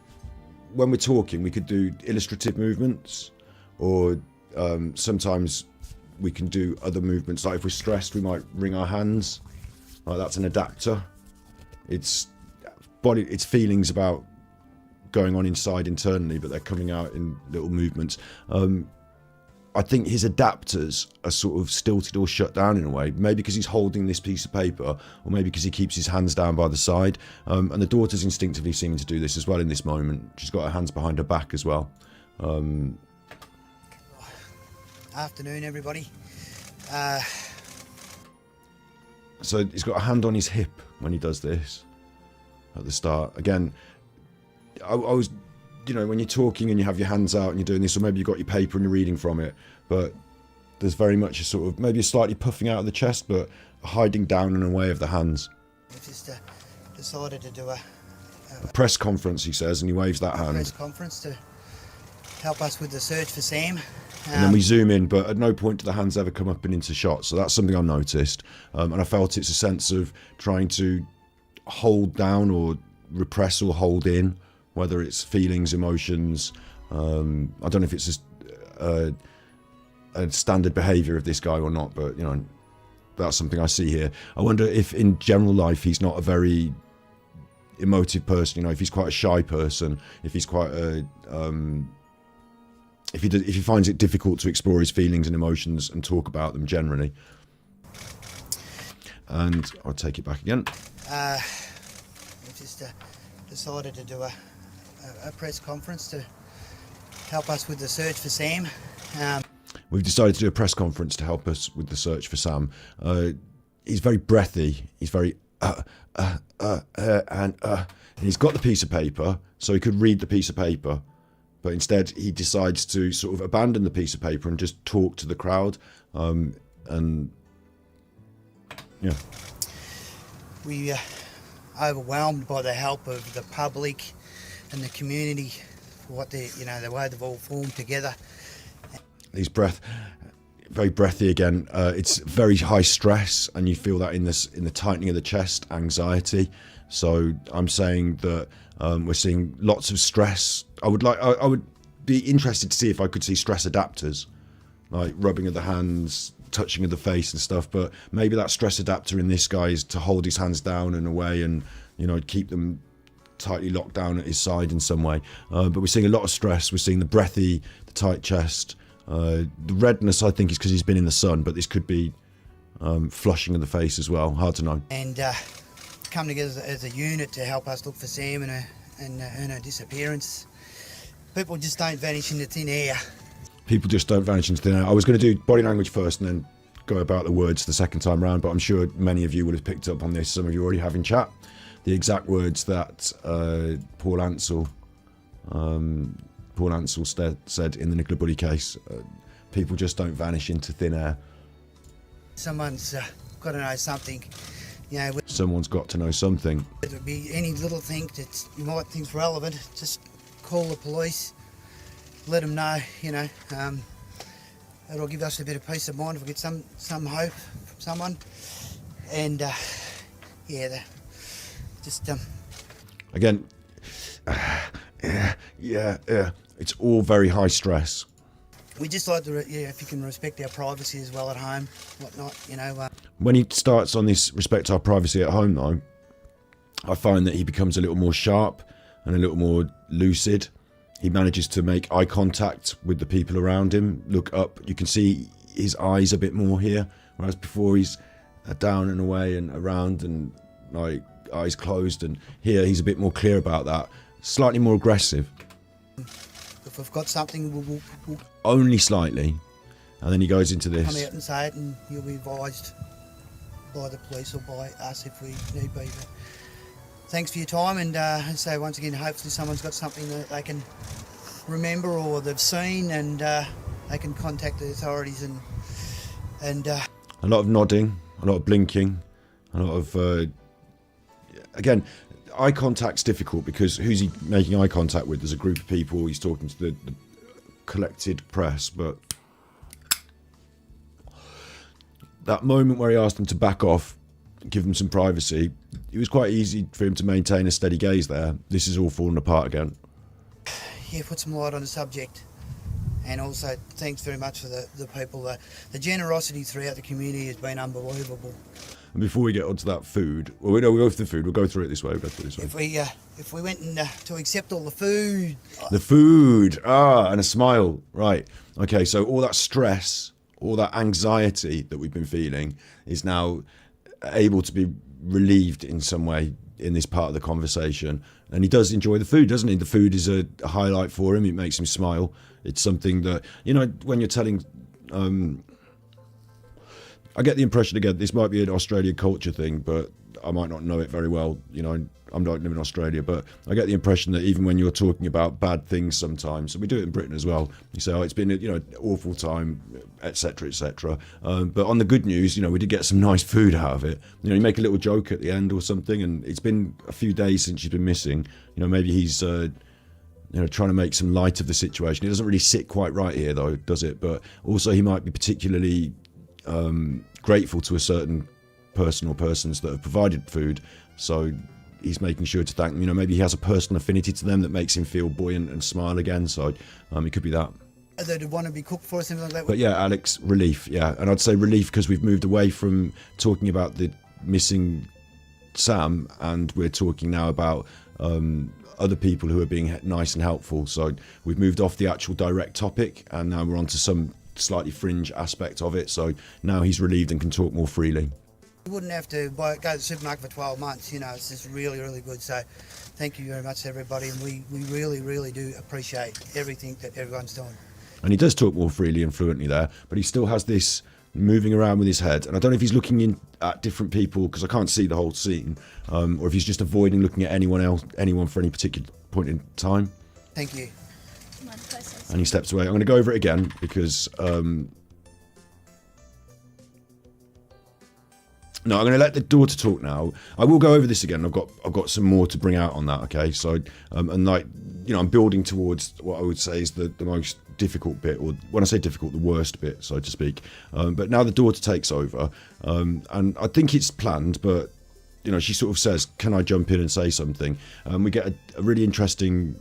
we're talking, we could do illustrative movements, or sometimes we can do other movements. Like if we're stressed, we might wring our hands. Like that's an adapter. It's feelings about going on inside internally, but they're coming out in little movements. I think his adapters are sort of stilted or shut down in a way, maybe because he's holding this piece of paper, or maybe because he keeps his hands down by the side. And the daughter's instinctively seeming to do this as well in this moment. She's got her hands behind her back as well. Afternoon, everybody. So he's got a hand on his hip when he does this at the start. Again, I was, you know, when you're talking and you have your hands out and you're doing this, or maybe you've got your paper and you're reading from it, but there's very much a sort of, maybe a slightly puffing out of the chest, but a hiding down and away of the hands. We've just decided to do a press conference, he says, and he waves that hand. Press conference to help us with the search for Sam. And then we zoom in, but at no point do the hands ever come up and into shot. So that's something I noticed. And I felt it's a sense of trying to hold down or repress or hold in, whether it's feelings, emotions. I don't know if it's just a standard behaviour of this guy or not, but, you know, that's something I see here. I wonder if in general life he's not a very emotive person, you know, if he's quite a shy person, if he's quite a... if he finds it difficult to explore his feelings and emotions and talk about them generally. And I'll take it back again. We've just decided to do a press conference to help us with the search for Sam. We've decided to do a press conference to help us with the search for Sam. He's very breathy. He's very and he's got the piece of paper, so he could read the piece of paper. But instead, he decides to sort of abandon the piece of paper and just talk to the crowd. And yeah, we are overwhelmed by the help of the public and the community for what they, you know, the way they've all formed together. He's very breathy again. It's very high stress, and you feel that in the tightening of the chest, anxiety. So I'm saying that we're seeing lots of stress. I would be interested to see if I could see stress adapters, like rubbing of the hands, touching of the face and stuff. But maybe that stress adapter in this guy is to hold his hands down and away, and, you know, keep them tightly locked down at his side in some way. But we're seeing a lot of stress. We're seeing the breathy, the tight chest. The redness, I think, is because he's been in the sun, but this could be flushing of the face as well. Hard to know. And come together as a unit to help us look for Sam and her disappearance. People just don't vanish into thin air. People just don't vanish into thin air. I was going to do body language first and then go about the words the second time round, but I'm sure many of you would have picked up on this. Some of you already have in chat. The exact words that Paul Ansell said in the Nicola Buddy case. People just don't vanish into thin air. Someone's got to know something. You know, Someone's got to know something. whether it be any little thing that you might think's relevant, just call the police, let them know, you know. It'll give us a bit of peace of mind if we get some hope from someone. And yeah, just Again, yeah, it's all very high stress. we just like to, if you can respect our privacy as well at home, whatnot, you know. When he starts on this respect our privacy at home, though, I find that he becomes a little more sharp and a little more lucid. He manages to make eye contact with the people around him, look up. You can see his eyes a bit more here, whereas before he's down and away and around and like eyes closed, and here he's a bit more clear about that, slightly more aggressive. If we've got something, we'll Only slightly, and then he goes into come this. out and say it, and you'll be advised by the police or by us if we need be. But thanks for your time, and so once again, hopefully someone's got something that they can remember or they've seen, and they can contact the authorities. And A lot of nodding, a lot of blinking, a lot of again, eye contact's difficult because who's he making eye contact with? There's a group of people. He's talking to the collected press, but that moment where he asked them to back off, give them some privacy, it was quite easy for him to maintain a steady gaze there. This is all falling apart again. yeah, put some light on the subject. And also, thanks very much for the people. The generosity throughout the community has been unbelievable. And before we get onto that food, well, we'll go through the food. We'll go through it this way. We'll go through it this way. If we went and to accept all the food. The food, and a smile, right? Okay, so all that stress, all that anxiety that we've been feeling is now able to be relieved in some way in this part of the conversation. And he does enjoy the food, doesn't he? The food is a highlight for him. It makes him smile. It's something that, you know, when you're telling, I get the impression, again, this might be an Australian culture thing, but I might not know it very well. You know, I'm not living in Australia, but I get the impression that even when you're talking about bad things sometimes, and we do it in Britain as well, you say, oh, it's been, you know, awful time, etc., etc. But on the good news, you know, we did get some nice food out of it. You know, you make a little joke at the end or something, and it's been a few days since she's been missing. You know, maybe he's, you know, trying to make some light of the situation. It doesn't really sit quite right here, though, does it? But also he might be particularly grateful to a certain person or persons that have provided food, so he's making sure to thank them. You know, maybe he has a personal affinity to them that makes him feel buoyant and smile again, so it could be that. They'd want to be cooked for us, something like that. But yeah, Alex, relief, yeah. And I'd say relief because we've moved away from talking about the missing Sam, and we're talking now about other people who are being nice and helpful. So we've moved off the actual direct topic, and now we're on to some slightly fringe aspect of it. So now he's relieved and can talk more freely. You wouldn't have to go to the supermarket for 12 months, you know, it's just really, really good. So thank you very much, everybody, and we really, really do appreciate everything that everyone's doing. And he does talk more freely and fluently there, but he still has this moving around with his head. And I don't know if he's looking in at different people, because I can't see the whole scene, or if he's just avoiding looking at anyone for any particular point in time. Thank you. And he steps away. I'm going to go over it again because no, I'm going to let the daughter talk now. I will go over this again. I've got some more to bring out on that. Okay, so and like, you know, I'm building towards what I would say is the most difficult bit, or when I say difficult, the worst bit, so to speak. But now the daughter takes over, and I think it's planned, but you know, she sort of says, "Can I jump in and say something?" We get a really interesting,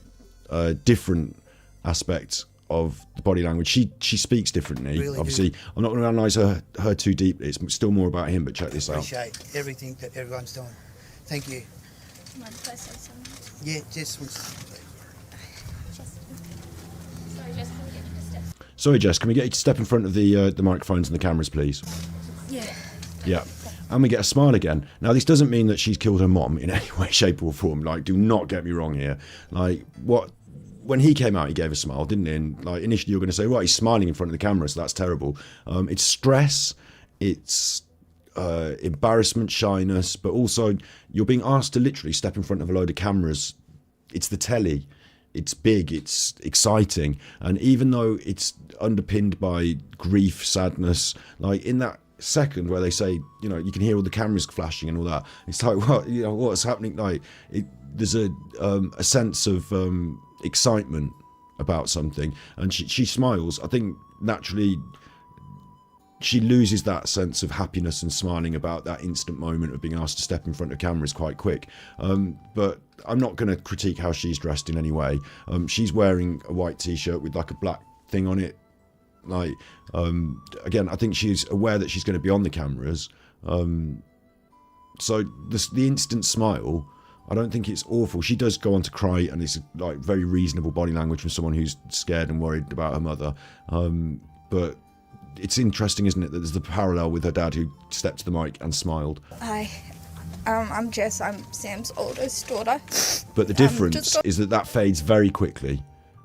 different aspect of the body language. She speaks differently. Really obviously, I'm not going to analyse her too deeply. It's still more about him. But check this out. Appreciate everything that everyone's doing. Thank you. Mind if I say something? Yeah, just. Sorry, Jess, can we get you to step? Sorry, Jess, can we get you to step in front of the microphones and the cameras, please? Yeah. Yeah. And we get a smile again. Now, this doesn't mean that she's killed her mom in any way, shape or form. Like, do not get me wrong here. Like, when he came out, he gave a smile, didn't he? And like, initially you're going to say, right, he's smiling in front of the camera, so that's terrible. It's stress, it's embarrassment, shyness, but also you're being asked to literally step in front of a load of cameras. It's the telly. It's big, it's exciting. And even though it's underpinned by grief, sadness, like in that second where they say, you know, you can hear all the cameras flashing and all that, it's like, what, you know, what's happening? Like, there's a sense of excitement about something, and she smiles. I think naturally she loses that sense of happiness and smiling about that instant moment of being asked to step in front of cameras quite quick. But I'm not going to critique how she's dressed in any way. She's wearing a white t-shirt with like a black thing on it. Like, again, I think she's aware that she's going to be on the cameras. So the instant smile, I don't think it's awful. She does go on to cry, and it's like very reasonable body language from someone who's scared and worried about her mother. But it's interesting, isn't it, that there's the parallel with her dad who stepped to the mic and smiled. Hi, I'm Jess. I'm Sam's oldest daughter. But the difference is that fades very quickly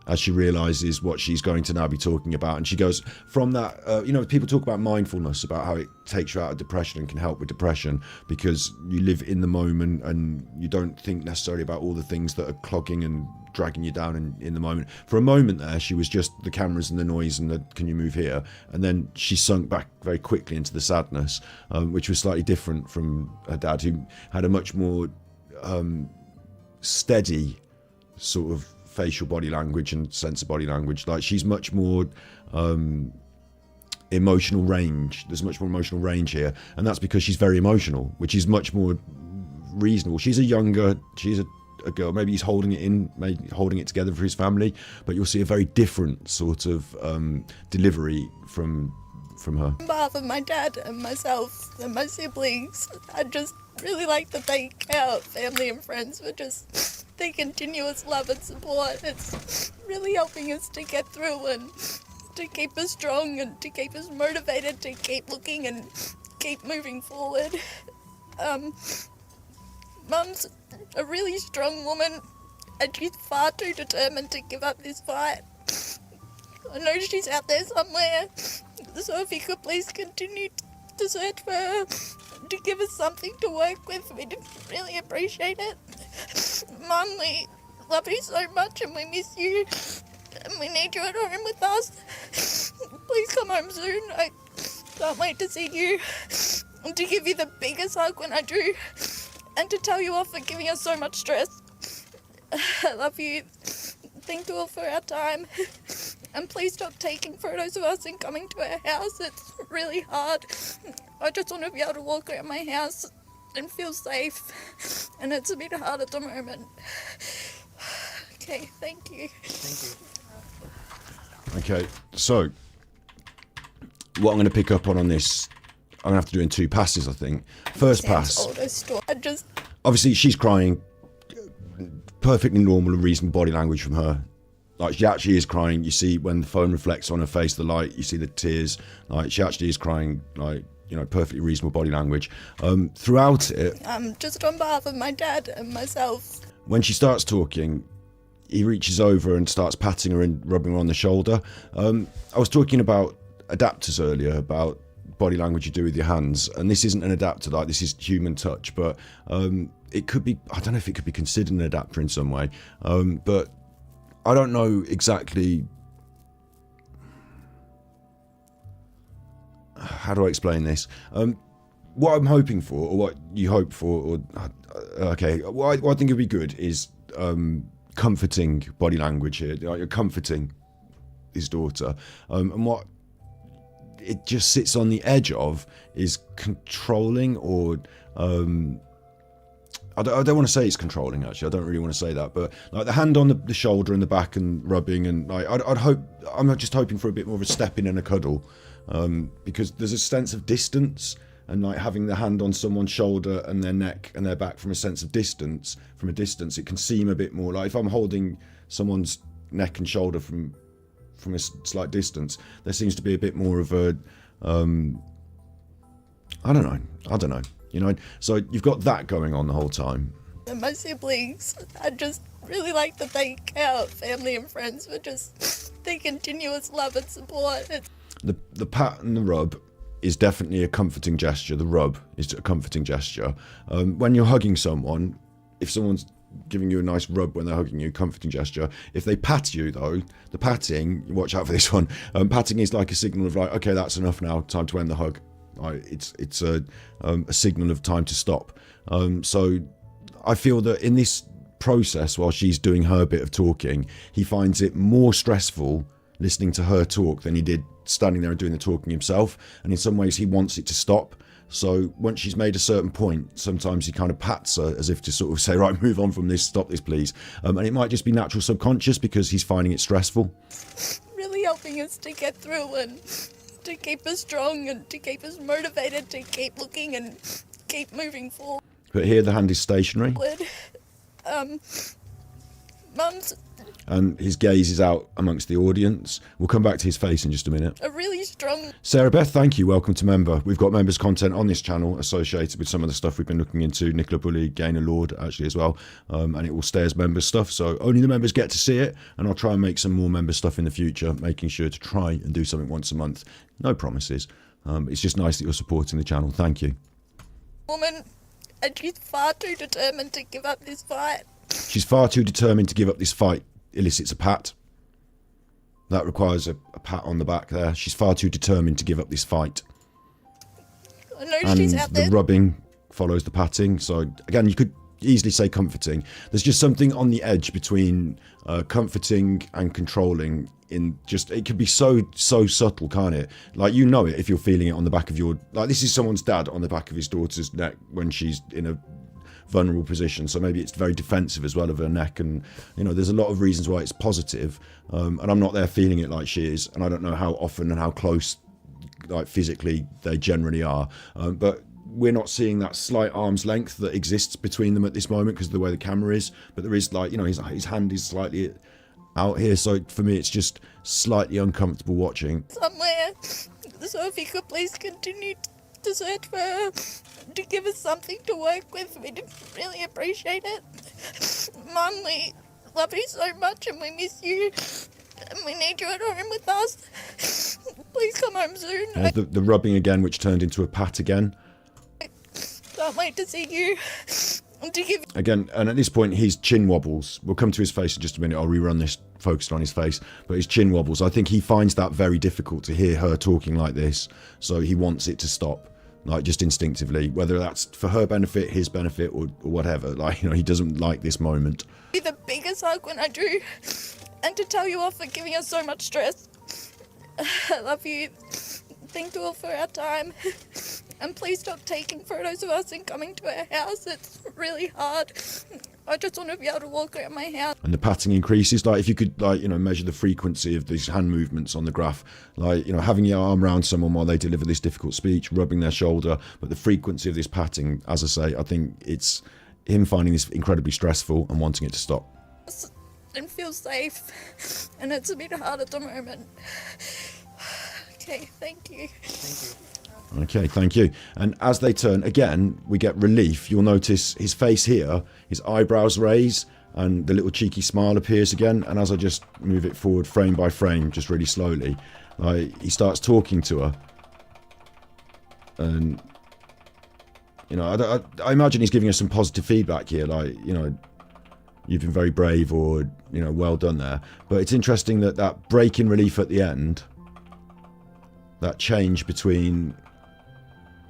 as she realises what she's going to now be talking about. And she goes from that, you know, people talk about mindfulness, about how it takes you out of depression and can help with depression because you live in the moment and you don't think necessarily about all the things that are clogging and dragging you down in the moment. For a moment there, she was just the cameras and the noise and the can you move here? And then she sunk back very quickly into the sadness, which was slightly different from her dad, who had a much more steady sort of facial body language and sense of body language. Like, she's much more emotional range. There's much more emotional range here, and that's because she's very emotional, which is much more reasonable. She's a girl, maybe he's holding it in, maybe holding it together for his family, but you'll see a very different sort of delivery from her. On behalf of my dad and myself and my siblings, I'd just really like to thank our family and friends for just their continuous love and support. It's really helping us to get through and to keep us strong and to keep us motivated to keep looking and keep moving forward. Mum's a really strong woman and she's far too determined to give up this fight. I know she's out there somewhere, so if you could please continue to search for her, to give us something to work with, we'd really appreciate it. Mum, we love you so much and we miss you and we need you at home with us. Please come home soon. I can't wait to see you and to give you the biggest hug when I do and to tell you off for giving us so much stress. I love you. Thank you all for our time. And please stop taking photos of us and coming to our house. It's really hard. I just want to be able to walk around my house and feel safe. And it's a bit hard at the moment. Okay, thank you. Thank you. Okay, so what I'm going to pick up on this, I'm going to have to do in two passes, I think. First pass. Oldest daughter, Obviously, she's crying. Perfectly normal and reasonable body language from her. Like, she actually is crying. You see when the phone reflects on her face, the light, you see the tears. Like, she actually is crying, like, you know, perfectly reasonable body language. Throughout it, just on behalf of my dad and myself. when she starts talking, he reaches over and starts patting her and rubbing her on the shoulder. I was talking about adapters earlier, about body language you do with your hands, and this isn't an adapter, like, this is human touch, but it could be, I don't know if it could be considered an adapter in some way, but I don't know exactly, how do I explain this? What I'm hoping for, or what you hope for, or okay, what I think would be good is comforting body language here. Like, you're comforting his daughter, and what it just sits on the edge of is controlling, or I don't want to say it's controlling, actually. I don't really want to say that, but like the hand on the shoulder and the back and rubbing, and like I'm just hoping for a bit more of a step in and a cuddle, because there's a sense of distance, and like having the hand on someone's shoulder and their neck and their back from a sense of distance, it can seem a bit more like, if I'm holding someone's neck and shoulder from from a slight distance, there seems to be a bit more of a, I don't know. You know, so you've got that going on the whole time. And my siblings, I just really like to thank our family and friends for just their continuous love and support. The pat and the rub is definitely a comforting gesture. The rub is a comforting gesture. When you're hugging someone, if someone's giving you a nice rub when they're hugging you, comforting gesture. If they pat you though, the patting, watch out for this one, patting is like a signal of like, okay, that's enough now, time to end the hug. It's a signal of time to stop. So I feel that in this process, while she's doing her bit of talking, he finds it more stressful listening to her talk than he did standing there and doing the talking himself. And in some ways he wants it to stop. So once she's made a certain point, sometimes he kind of pats her as if to sort of say, right, move on from this, stop this please. And it might just be natural subconscious because he's finding it stressful. Really helping us to get through and to keep us strong and to keep us motivated to keep looking and keep moving forward. But here the hand is stationary. Mum's And his gaze is out amongst the audience. We'll come back to his face in just a minute. a really strong. Sarah Beth, thank you. Welcome to Member. We've got members content on this channel associated with some of the stuff we've been looking into. Nicola Bully, Gaynor Lord, actually as well. And it will stay as members stuff. So only the members get to see it. And I'll try and make some more member stuff in the future, making sure to try and do something once a month. No promises. It's just nice that you're supporting the channel. Thank you. Woman, and she's far too determined to give up this fight. She's far too determined to give up this fight. Elicits a pat. That requires a pat on the back there. She's far too determined to give up this fight. I know And she's out the there. rubbing follows the patting. So again, you could easily say comforting. There's just something on the edge between comforting and controlling. In just, it could be so subtle, can't it? Like, you know it if you're feeling it on the back of your, like, this is someone's dad on the back of his daughter's neck when she's in a vulnerable position, so maybe it's very defensive as well of her neck, and you know, there's a lot of reasons why it's positive, and I'm not there feeling it like she is, and I don't know how often and how close, like, physically they generally are, but we're not seeing that slight arm's length that exists between them at this moment because of the way the camera is, but there is, like, you know, his hand is slightly out here, so for me it's just slightly uncomfortable watching. Somewhere. So if you could please continue to search for her, to give us something to work with, we'd really appreciate it. Mum, we love you so much and we miss you. And we need you at home with us. Please come home soon. The rubbing again, which turned into a pat again. Can't wait to see you. And to give Again, and at this point, his chin wobbles. We'll come to his face in just a minute. I'll rerun this focused on his face. But his chin wobbles. I think he finds that very difficult to hear her talking like this. So he wants it to stop, like, just instinctively. Whether that's for her benefit, his benefit, or whatever. Like, you know, he doesn't like this moment. you the biggest hug when I do. And to tell you off for giving us so much stress. I love you. Thank you all for our time. And please stop taking photos of us and coming to our house. It's really hard. I just want to be able to walk around my house. And the patting increases. Like, if you could, like, you know, measure the frequency of these hand movements on the graph, like, you know, having your arm around someone while they deliver this difficult speech, rubbing their shoulder, but the frequency of this patting, as I say, I think it's him finding this incredibly stressful and wanting it to stop. And feel safe. And it's a bit hard at the moment. Okay, thank you. Okay, thank you. And as they turn, again, we get relief. You'll notice his face here, his eyebrows raise, and the little cheeky smile appears again. And as I just move it forward frame by frame, just really slowly, he starts talking to her. And, you know, I imagine he's giving her some positive feedback here, like, you know, you've been very brave, or, you know, well done there. But it's interesting that that break in relief at the end, that change between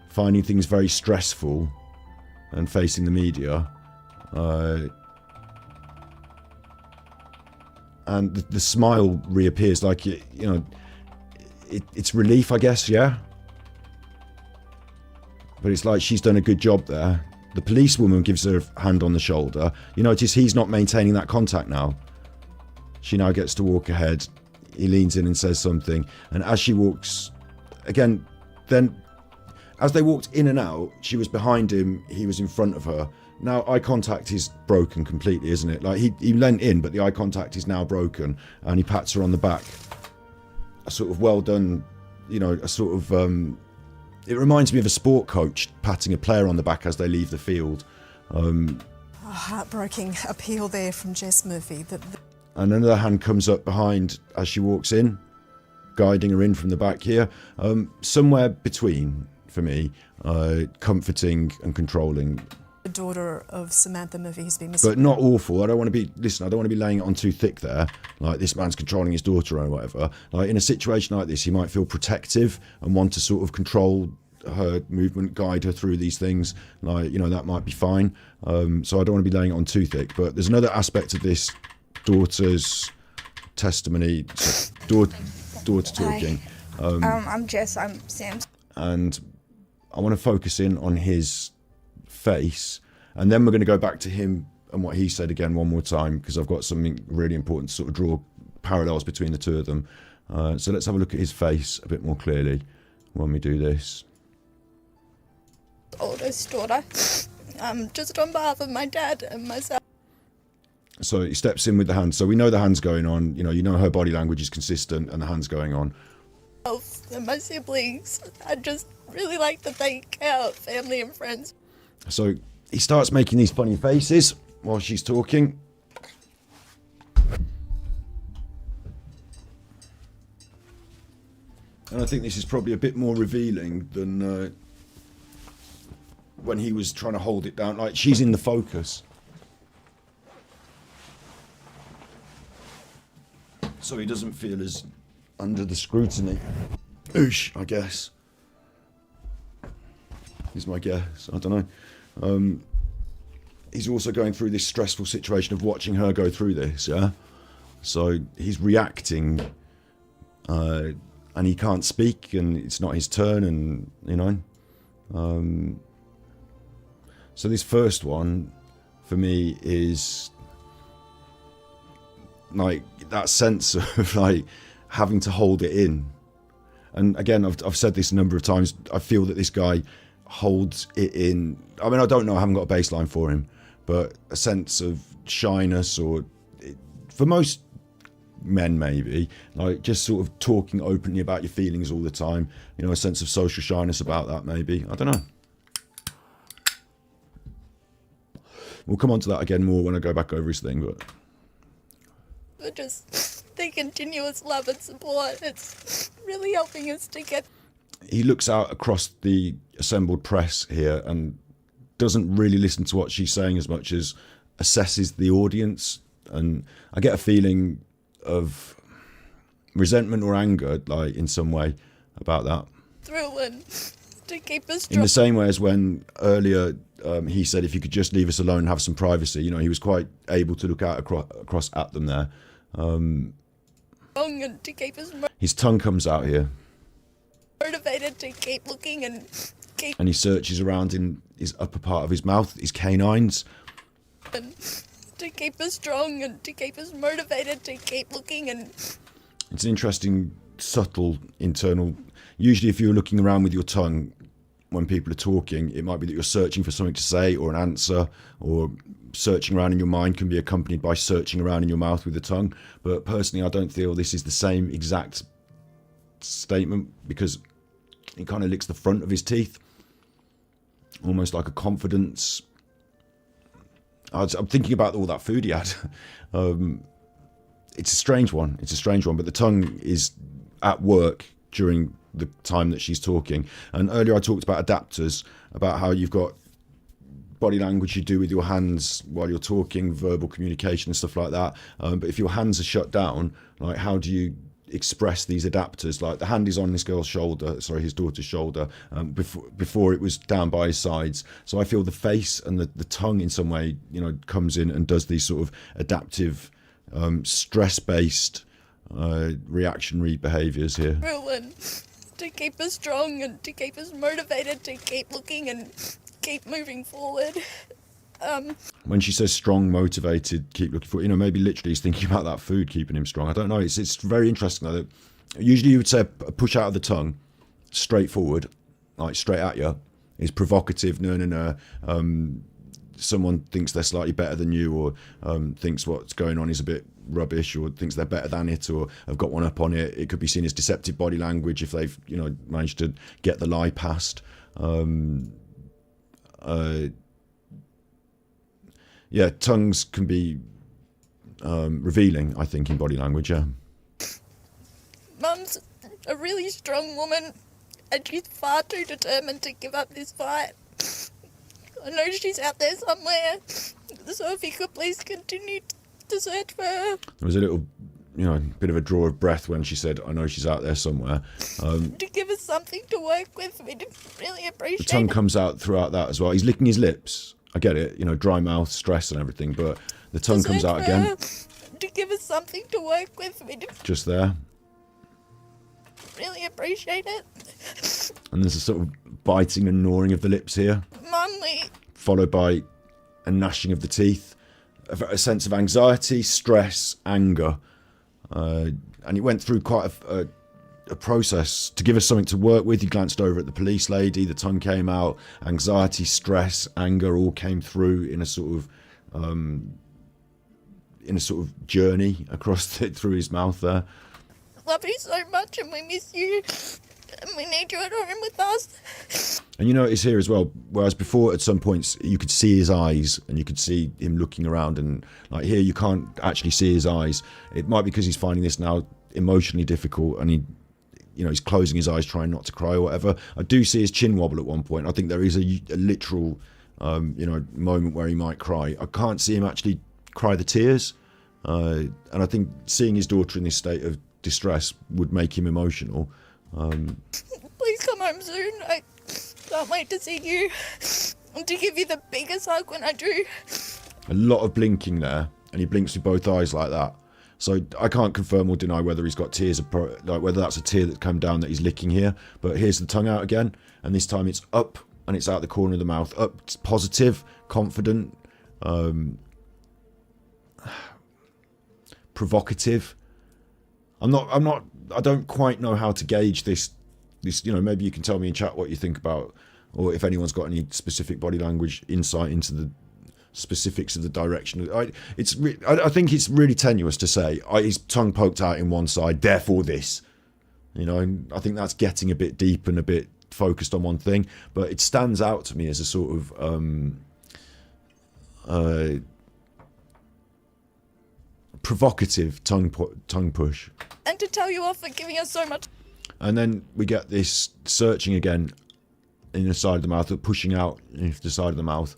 finding things very stressful and facing the media, and the smile reappears, like, you know, it's relief, I guess, yeah? But it's like she's done a good job there. The policewoman gives her a hand on the shoulder. You notice he's not maintaining that contact now. She now gets to walk ahead. He leans in and says something, and as she walks, again, then as they walked in and out, she was behind him, he was in front of her. Now eye contact is broken completely, isn't it? Like, he leant in, but the eye contact is now broken, and he pats her on the back a sort of well done, you know, a sort of, it reminds me of a sport coach patting a player on the back as they leave the field. A heartbreaking appeal there from Jess Murphy. And another hand comes up behind as she walks in, guiding her in from the back here. Somewhere between, for me, comforting and controlling. The daughter of Samantha Murphy has been missing. But not awful. I don't want to be laying it on too thick there, like this man's controlling his daughter or whatever. Like in a situation like this, he might feel protective and want to sort of control her movement, guide her through these things. Like, you know, that might be fine. So I don't want to be laying it on too thick. But there's another aspect of this daughter's testimony, daughter talking. I'm Jess, I'm Sam's. And I want to focus in on his face, and then we're going to go back to him and what he said again one more time, because I've got something really important to sort of draw parallels between the two of them. So let's have a look at his face a bit more clearly when we do this. Oldest daughter, just on behalf of my dad and myself. So he steps in with the hand. So we know the hand's going on. You know her body language is consistent, and the hand's going on. And my siblings, I'd just really like to thank our family and friends. So he starts making these funny faces while she's talking. And I think this is probably a bit more revealing than when he was trying to hold it down. Like, she's in the focus. So he doesn't feel as under the scrutiny. Oosh, I guess. Is my guess. I don't know. He's also going through this stressful situation of watching her go through this, yeah? So he's reacting, and he can't speak, and it's not his turn, and, you know. So this first one, for me, is like that sense of like having to hold it in. And again, I've said this a number of times, I feel that this guy holds it in. I mean, I don't know, I haven't got a baseline for him, but a sense of shyness, or for most men maybe, like just sort of talking openly about your feelings all the time, you know, a sense of social shyness about that maybe. I don't know. We'll come on to that again more when I go back over his thing, but just the continuous love and support, it's really helping us to get. He looks out across the assembled press here and doesn't really listen to what she's saying as much as assesses the audience. And I get a feeling of resentment or anger, like, in some way about that. Through and to keep us in the same way as when earlier he said if you could just leave us alone and have some privacy, you know, he was quite able to look out across at them there. And to keep us his tongue comes out here. Motivated to keep looking and keep. And he searches around in his upper part of his mouth, his canines. And to keep us strong and to keep us motivated to keep looking and. It's an interesting, subtle, internal. Usually if you're looking around with your tongue when people are talking, it might be that you're searching for something to say or an answer, or searching around in your mind can be accompanied by searching around in your mouth with the tongue. But personally, I don't feel this is the same exact statement, because he kind of licks the front of his teeth, almost like a confidence. I'm thinking about all that food he had. It's a strange one. It's a strange one, but the tongue is at work during the time that she's talking. And earlier I talked about adapters, about how you've got body language you do with your hands while you're talking, verbal communication and stuff like that. But if your hands are shut down, like, how do you express these adapters? Like, the hand is on this girl's shoulder, sorry, his daughter's shoulder, before it was down by his sides. So I feel the face and the tongue in some way, you know, comes in and does these sort of adaptive, stress-based, reactionary behaviours here. To keep us strong and to keep us motivated to keep looking and keep moving forward. When she says strong, motivated, keep looking forward, you know, maybe literally he's thinking about that food keeping him strong. I don't know. It's very interesting though. Usually you would say a push out of the tongue, straightforward, like straight at you, is provocative. No. Someone thinks they're slightly better than you, or thinks what's going on is a bit rubbish or thinks they're better than it or have got one up on it. It could be seen as deceptive body language if they've, you know, managed to get the lie past. Yeah, tongues can be revealing, I think, in body language, yeah. Mum's a really strong woman and she's far too determined to give up this fight. I know she's out there somewhere, so if you could please continue to search for her. There was a little, you know, bit of a draw of breath when she said, I know she's out there somewhere. To give us something to work with, we'd really appreciate The tongue it. comes out throughout that as well. He's licking his lips. I get it, you know, dry mouth, stress and everything, but the tongue To comes search out for again. her, to give us something to work with, we'd Just there. really appreciate it. And there's a sort of biting and gnawing of the lips here, Mum, followed by a gnashing of the teeth, a sense of anxiety, stress, anger. And he went through quite a process to give us something to work with. He glanced over at the police lady, the tongue came out, anxiety, stress, anger all came through in a sort of journey across through his mouth there. love you so much and we miss you and we need you at home with us. And you notice here as well, whereas before at some points you could see his eyes and you could see him looking around, and like here you can't actually see his eyes. It might be because he's finding this now emotionally difficult and he's closing his eyes trying not to cry or whatever. I do see his chin wobble at one point. I think there is a literal moment where he might cry. I can't see him actually cry the tears, and I think seeing his daughter in this state of distress would make him emotional. Please come home soon. I can't wait to see you and to give you the biggest hug when I do. A lot of blinking there, and he blinks with both eyes like that. So I can't confirm or deny whether he's got tears, like whether that's a tear that's come down that he's licking here. But here's the tongue out again, and this time it's up and it's out the corner of the mouth. Up, positive, confident, provocative. I don't quite know how to gauge this, maybe you can tell me in chat what you think about, or if anyone's got any specific body language insight into the specifics of the direction. I think it's really tenuous to say his tongue poked out in one side, therefore this. I think that's getting a bit deep and a bit focused on one thing, but it stands out to me as a sort of provocative tongue push. And to tell you off for giving us so much. And then we get this searching again in the side of the mouth, pushing out into the side of the mouth.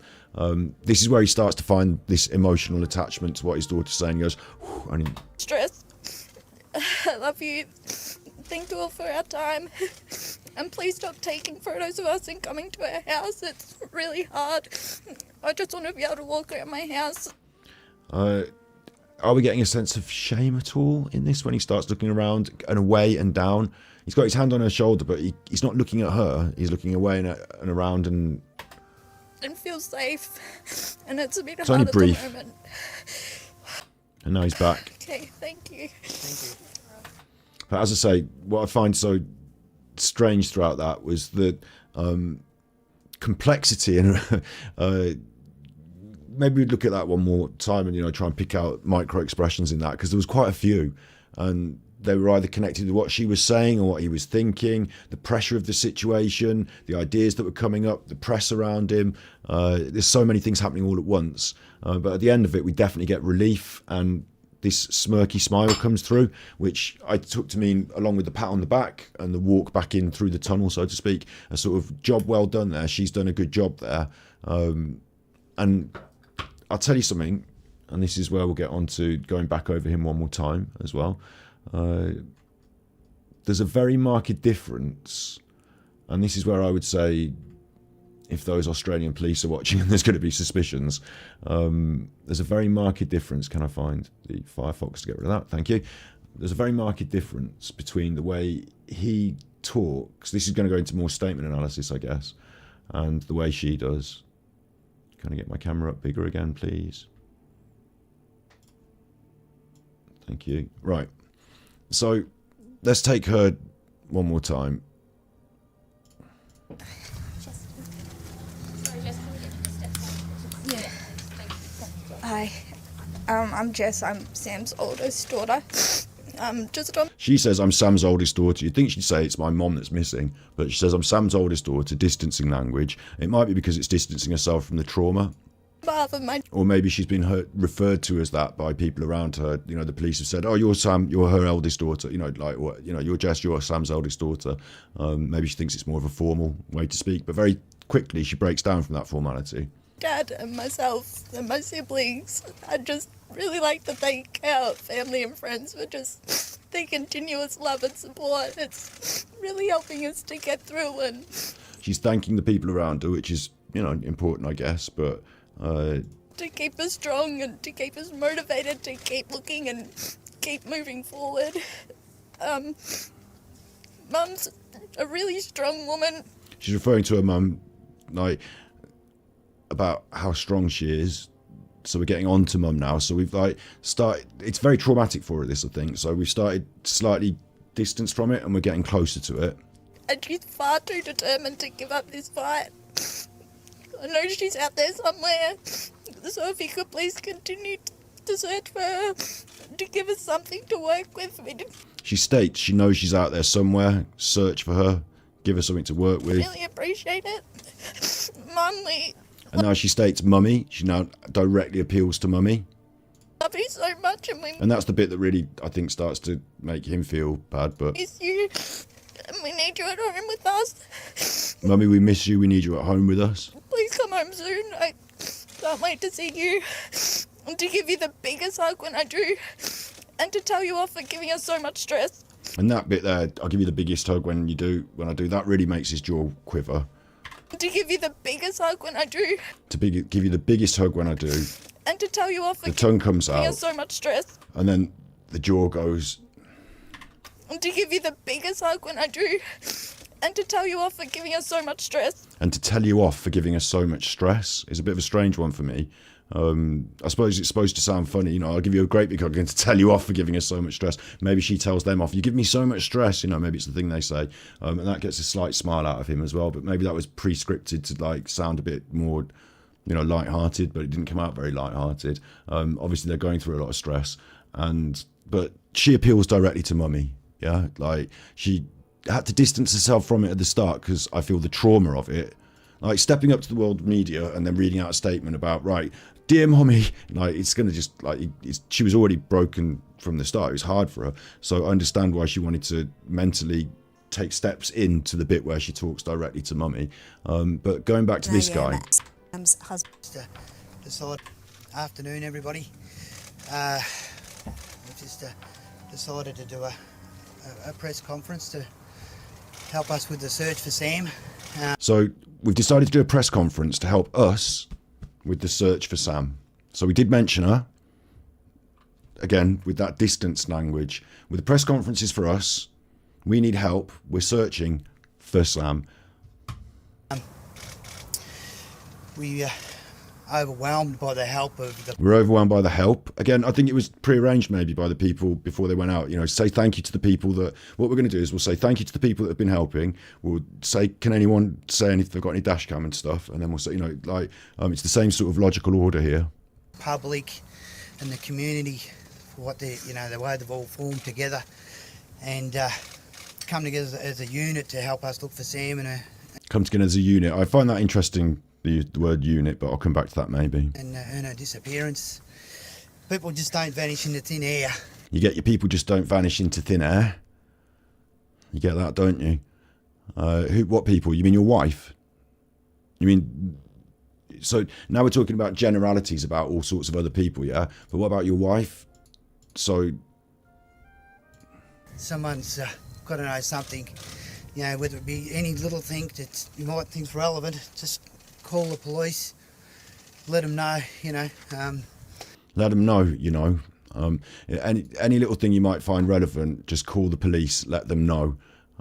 This is where he starts to find this emotional attachment to what his daughter's saying. He goes, and Stress. I love you. Thank you all for our time. And please stop taking photos of us and coming to our house. It's really hard. I just want to be able to walk around my house. Are we getting a sense of shame at all in this when he starts looking around and away and down? He's got his hand on her shoulder, but he's not looking at her. He's looking away and around and feel safe. And it's a bit it's hard only at brief. the moment. And now he's back. Okay, thank you. But as I say, what I find so strange throughout that was the complexity and maybe we'd look at that one more time and try and pick out micro expressions in that, because there was quite a few, and they were either connected to what she was saying or what he was thinking, the pressure of the situation, the ideas that were coming up, the press around him. There's so many things happening all at once, but at the end of it we definitely get relief, and this smirky smile comes through, which I took to mean, along with the pat on the back and the walk back in through the tunnel, so to speak, a sort of job well done there. She's done a good job there. And I'll tell you something, and this is where we'll get on to going back over him one more time as well. There's a very marked difference, and this is where I would say, if those Australian police are watching and there's going to be suspicions, there's a very marked difference. Can I find the Firefox to get rid of that? Thank you. There's a very marked difference between the way he talks. This is going to go into more statement analysis, I guess, and the way she does. Can I get my camera up bigger again, please? Thank you. Right. So let's take her one more time. Yeah. I'm Jess. I'm Sam's oldest daughter. Just on. She says, I'm Sam's oldest daughter. You'd think she'd say it's my mom that's missing, but she says, I'm Sam's oldest daughter, distancing language. It might be because it's distancing herself from the trauma. Behalf of my. Or maybe she's been referred to as that by people around her. You know, the police have said, oh, you're Sam, you're her eldest daughter. You know, like, what, you know, you're Jess, you're Sam's eldest daughter. Maybe she thinks it's more of a formal way to speak, but very quickly she breaks down from that formality. Dad and myself and my siblings, I'd just really like to thank our family and friends for just their continuous love and support. It's really helping us to get through. And she's thanking the people around her, which is, you know, important, I guess, but to keep us strong and to keep us motivated to keep looking and keep moving forward. Mum's a really strong woman. She's referring to her mum, like, about how strong she is. So we're getting on to mum now. So we've like started, it's very traumatic for her, this, I think. So we've started slightly distanced from it and we're getting closer to it. And she's far too determined to give up this fight. I know she's out there somewhere. So if you could please continue to search for her, to give us something to work with. She states she knows she's out there somewhere. Search for her. Give her something to work with. Really appreciate it. Mum, And now she states mummy. She now directly appeals to mummy. love you so much And that's the bit that really, I think, starts to make him feel bad. But miss you. And we need you at home with us. mummy, we miss you. We need you at home with us. Please come home soon. I can't wait to see you. And to give you the biggest hug when I do. And to tell you off for giving us so much stress. And that bit there, I'll give you the biggest hug when I do, that really makes his jaw quiver. To give you the biggest hug when I do. Give you the biggest hug when I do. And to tell you off for The tongue comes giving out. us so much stress. And then the jaw goes. And to give you the biggest hug when I do. And to tell you off for giving us so much stress. And to tell you off for giving us so much stress is a bit of a strange one for me. I suppose it's supposed to sound funny, you know, I'll give you a great big hug and to tell you off for giving us so much stress. Maybe she tells them off, you give me so much stress, you know, maybe it's the thing they say. And that gets a slight smile out of him as well, but maybe that was pre-scripted to like sound a bit more, you know, light-hearted, but it didn't come out very light-hearted. Obviously they're going through a lot of stress, but she appeals directly to mummy, yeah? Like, she had to distance herself from it at the start because I feel the trauma of it. Like, stepping up to the world media and then reading out a statement about, right, dear mommy, like, it's going to just, like, she was already broken from the start. It was hard for her. So I understand why she wanted to mentally take steps into the bit where she talks directly to mummy. But going back to this guy. Afternoon, everybody. We just decided to do a press conference to help us with the search for Sam. So we've decided to do a press conference to help us with the search for Sam. So we did mention her, again, with that distance language. With the press conferences for us, we need help. We're searching for Sam. We overwhelmed by the help of the... We're overwhelmed by the help. Again, I think it was prearranged maybe by the people before they went out. You know, say thank you to the people that... What we're going to do is we'll say thank you to the people that have been helping. We'll say, can anyone say if they've got any dash cam and stuff? And then we'll say, you know, like, it's the same sort of logical order here. Public and the community, for what they, you know, the way they've all formed together and come together as a unit to help us look for Sam and Come together as a unit. I find that interesting, the word unit, but I'll come back to that maybe. and her disappearance. People just don't vanish into thin air. You get your people just don't vanish into thin air. You get that, don't you? What people? You mean your wife? You mean... So now we're talking about generalities about all sorts of other people, yeah? But what about your wife? So... Someone's got to know something, you know, whether it be any little thing that you might think's relevant, just call the police, let them know, you know. Let them know, you know. Any little thing you might find relevant, just call the police, let them know.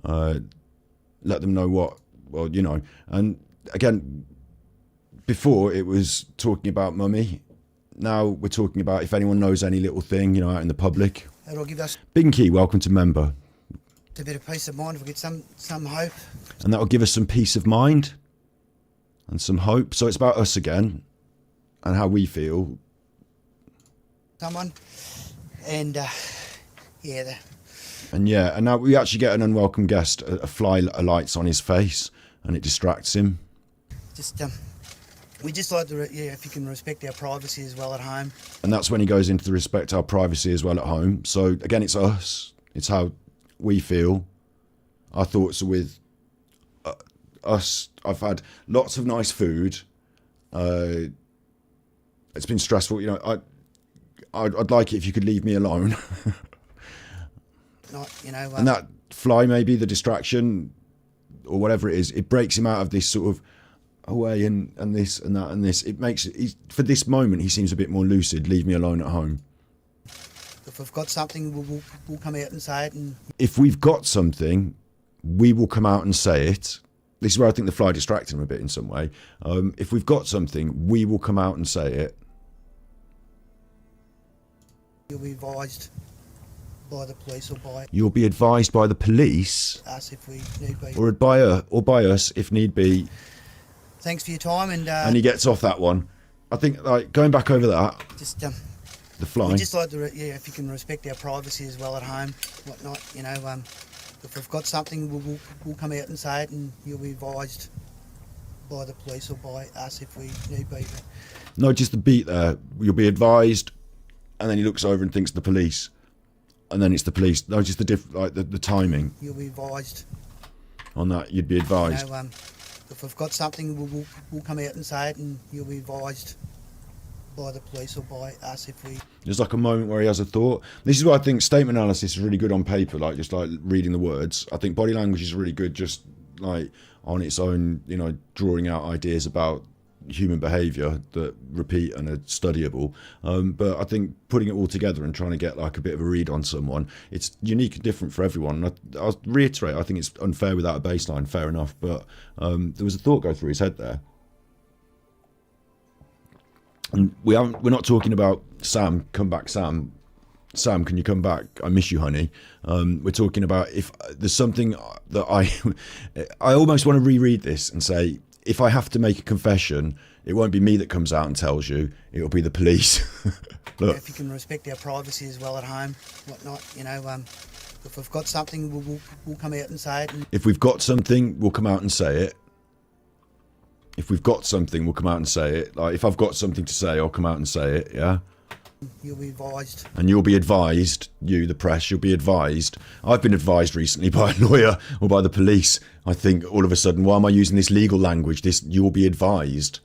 Let them know what, well, you know. And again, before it was talking about mummy. Now we're talking about if anyone knows any little thing, you know, out in the public. That'll give us Binky, welcome to member. a bit of peace of mind if we get some hope. And that will give us some peace of mind and some hope. So it's about us again and how we feel. someone, and yeah, And now we actually get an unwelcome guest. A fly alights on his face, and it distracts him. just we just like to, if you can respect our privacy as well at home. And that's when he goes into the respect our privacy as well at home. So again, it's us. It's how we feel. Our thoughts are with us. I've had lots of nice food. It's been stressful. I'd like it if you could leave me alone. Not, and that fly may be the distraction or whatever it is. It breaks him out of this sort of away and this and that and this. It makes it, for this moment, he seems a bit more lucid. Leave me alone at home. If we've got something, we'll come out and say it. And if we've got something, we will come out and say it. This is where I think the fly distracted him a bit in some way. If we've got something, we will come out and say it. You'll be advised by the police or by... You'll be advised by the police. Us if we need be. Or by us if need be. Thanks for your time and... and he gets off that one. I think, like, going back over that... Just... the fly. We just like to, if you can respect our privacy as well at home, whatnot, if we've got something, we'll come out and say it, and you'll be advised by the police or by us if we need be. No, just the beat there. You'll be advised, and then he looks over and thinks the police, and then it's the police. No, just the timing. You'll be advised. On that, you'd be advised. If we've got something, we'll come out and say it, and you'll be advised by the police or by us if we... There's like a moment where he has a thought. This is why I think statement analysis is really good on paper, like just like reading the words. I think body language is really good just like on its own, drawing out ideas about human behaviour that repeat and are studyable. But I think putting it all together and trying to get like a bit of a read on someone, it's unique and different for everyone. And I'll reiterate, I think it's unfair without a baseline, fair enough. But there was a thought go through his head there. And we're not talking about Sam, come back, Sam. Sam, can you come back? I miss you, honey. We're talking about if there's something that I almost want to reread this and say, if I have to make a confession, it won't be me that comes out and tells you. It'll be the police. Look. If you can respect our privacy as well at home, whatnot, if we've got something, we'll come out and say it. And if we've got something, we'll come out and say it. If we've got something, we'll come out and say it. Like, if I've got something to say, I'll come out and say it, yeah? You'll be advised. And you'll be advised, you, the press, you'll be advised. I've been advised recently by a lawyer or by the police. I think all of a sudden, why am I using this legal language? You'll be advised.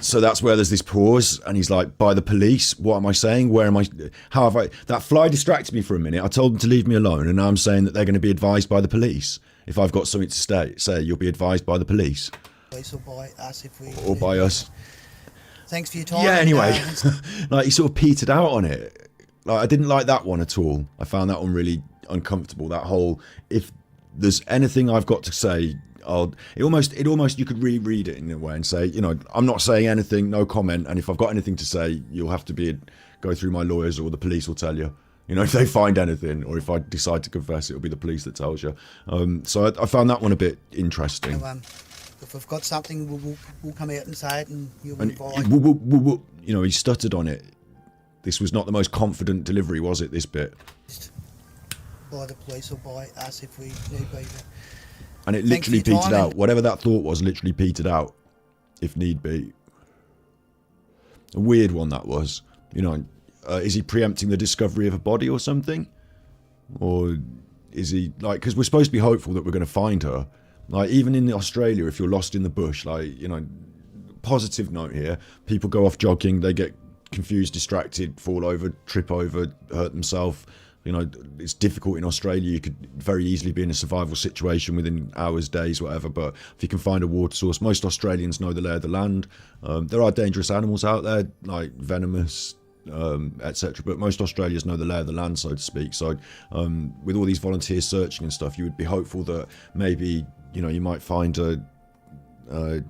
So that's where there's this pause, and he's like, by the police? What am I saying? Where am I? How have I? That fly distracted me for a minute. I told them to leave me alone, and now I'm saying that they're going to be advised by the police. If I've got something to say, you'll be advised by the police. Or by us if we... Or by us. Thanks for your time. Yeah, anyway. Like, he sort of petered out on it. Like, I didn't like that one at all. I found that one really uncomfortable. That whole, if there's anything I've got to say, it almost you could reread it in a way and say, I'm not saying anything, no comment, and if I've got anything to say, you'll have to go through my lawyers or the police will tell you. If they find anything, or if I decide to confess, it'll be the police that tells you. So I found that one a bit interesting. If we've got something, we'll come out and say it, and you'll be advised. He stuttered on it. This was not the most confident delivery, was it, this bit? By the police or by us if we need be. And it literally petered out. Whatever that thought was, literally petered out, if need be. A weird one that was. Is he preempting the discovery of a body or something? Or is he, because we're supposed to be hopeful that we're going to find her. Like, even in Australia, if you're lost in the bush, positive note here, people go off jogging, they get confused, distracted, fall over, trip over, hurt themselves. It's difficult in Australia. You could very easily be in a survival situation within hours, days, whatever. But if you can find a water source, most Australians know the lay of the land. There are dangerous animals out there, like venomous, etc. But most Australians know the lay of the land, so to speak. So with all these volunteers searching and stuff, you would be hopeful that maybe you might find a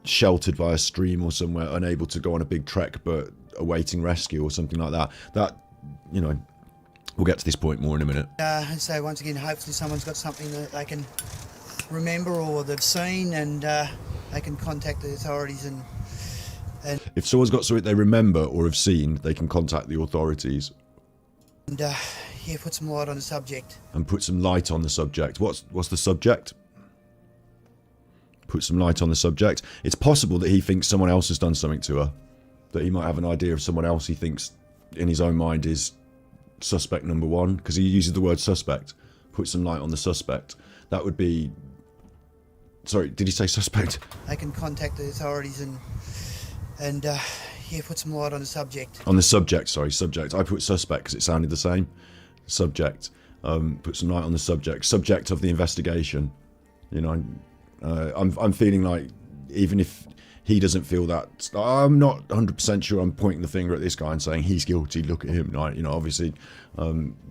sheltered by a stream or somewhere, unable to go on a big trek but awaiting rescue or something like that. That we'll get to this point more in a minute. So once again, hopefully someone's got something that they can remember or they've seen, and they can contact the authorities And, If someone's got something they remember or have seen, they can contact the authorities. and yeah, put some light on the subject. And put some light on the subject. What's the subject? Put some light on the subject. It's possible that he thinks someone else has done something to her. That he might have an idea of someone else he thinks in his own mind is suspect number one, because he uses the word suspect. Put some light on the suspect. That would be... Sorry, did he say suspect? They can contact the authorities and yeah, put some light on the subject. On the subject, sorry, subject. I put suspect because it sounded the same. Subject. Put some light on the subject. Subject of the investigation. You know, I'm feeling like even if he doesn't feel that, I'm not 100% sure I'm pointing the finger at this guy and saying he's guilty, look at him, right? You know, obviously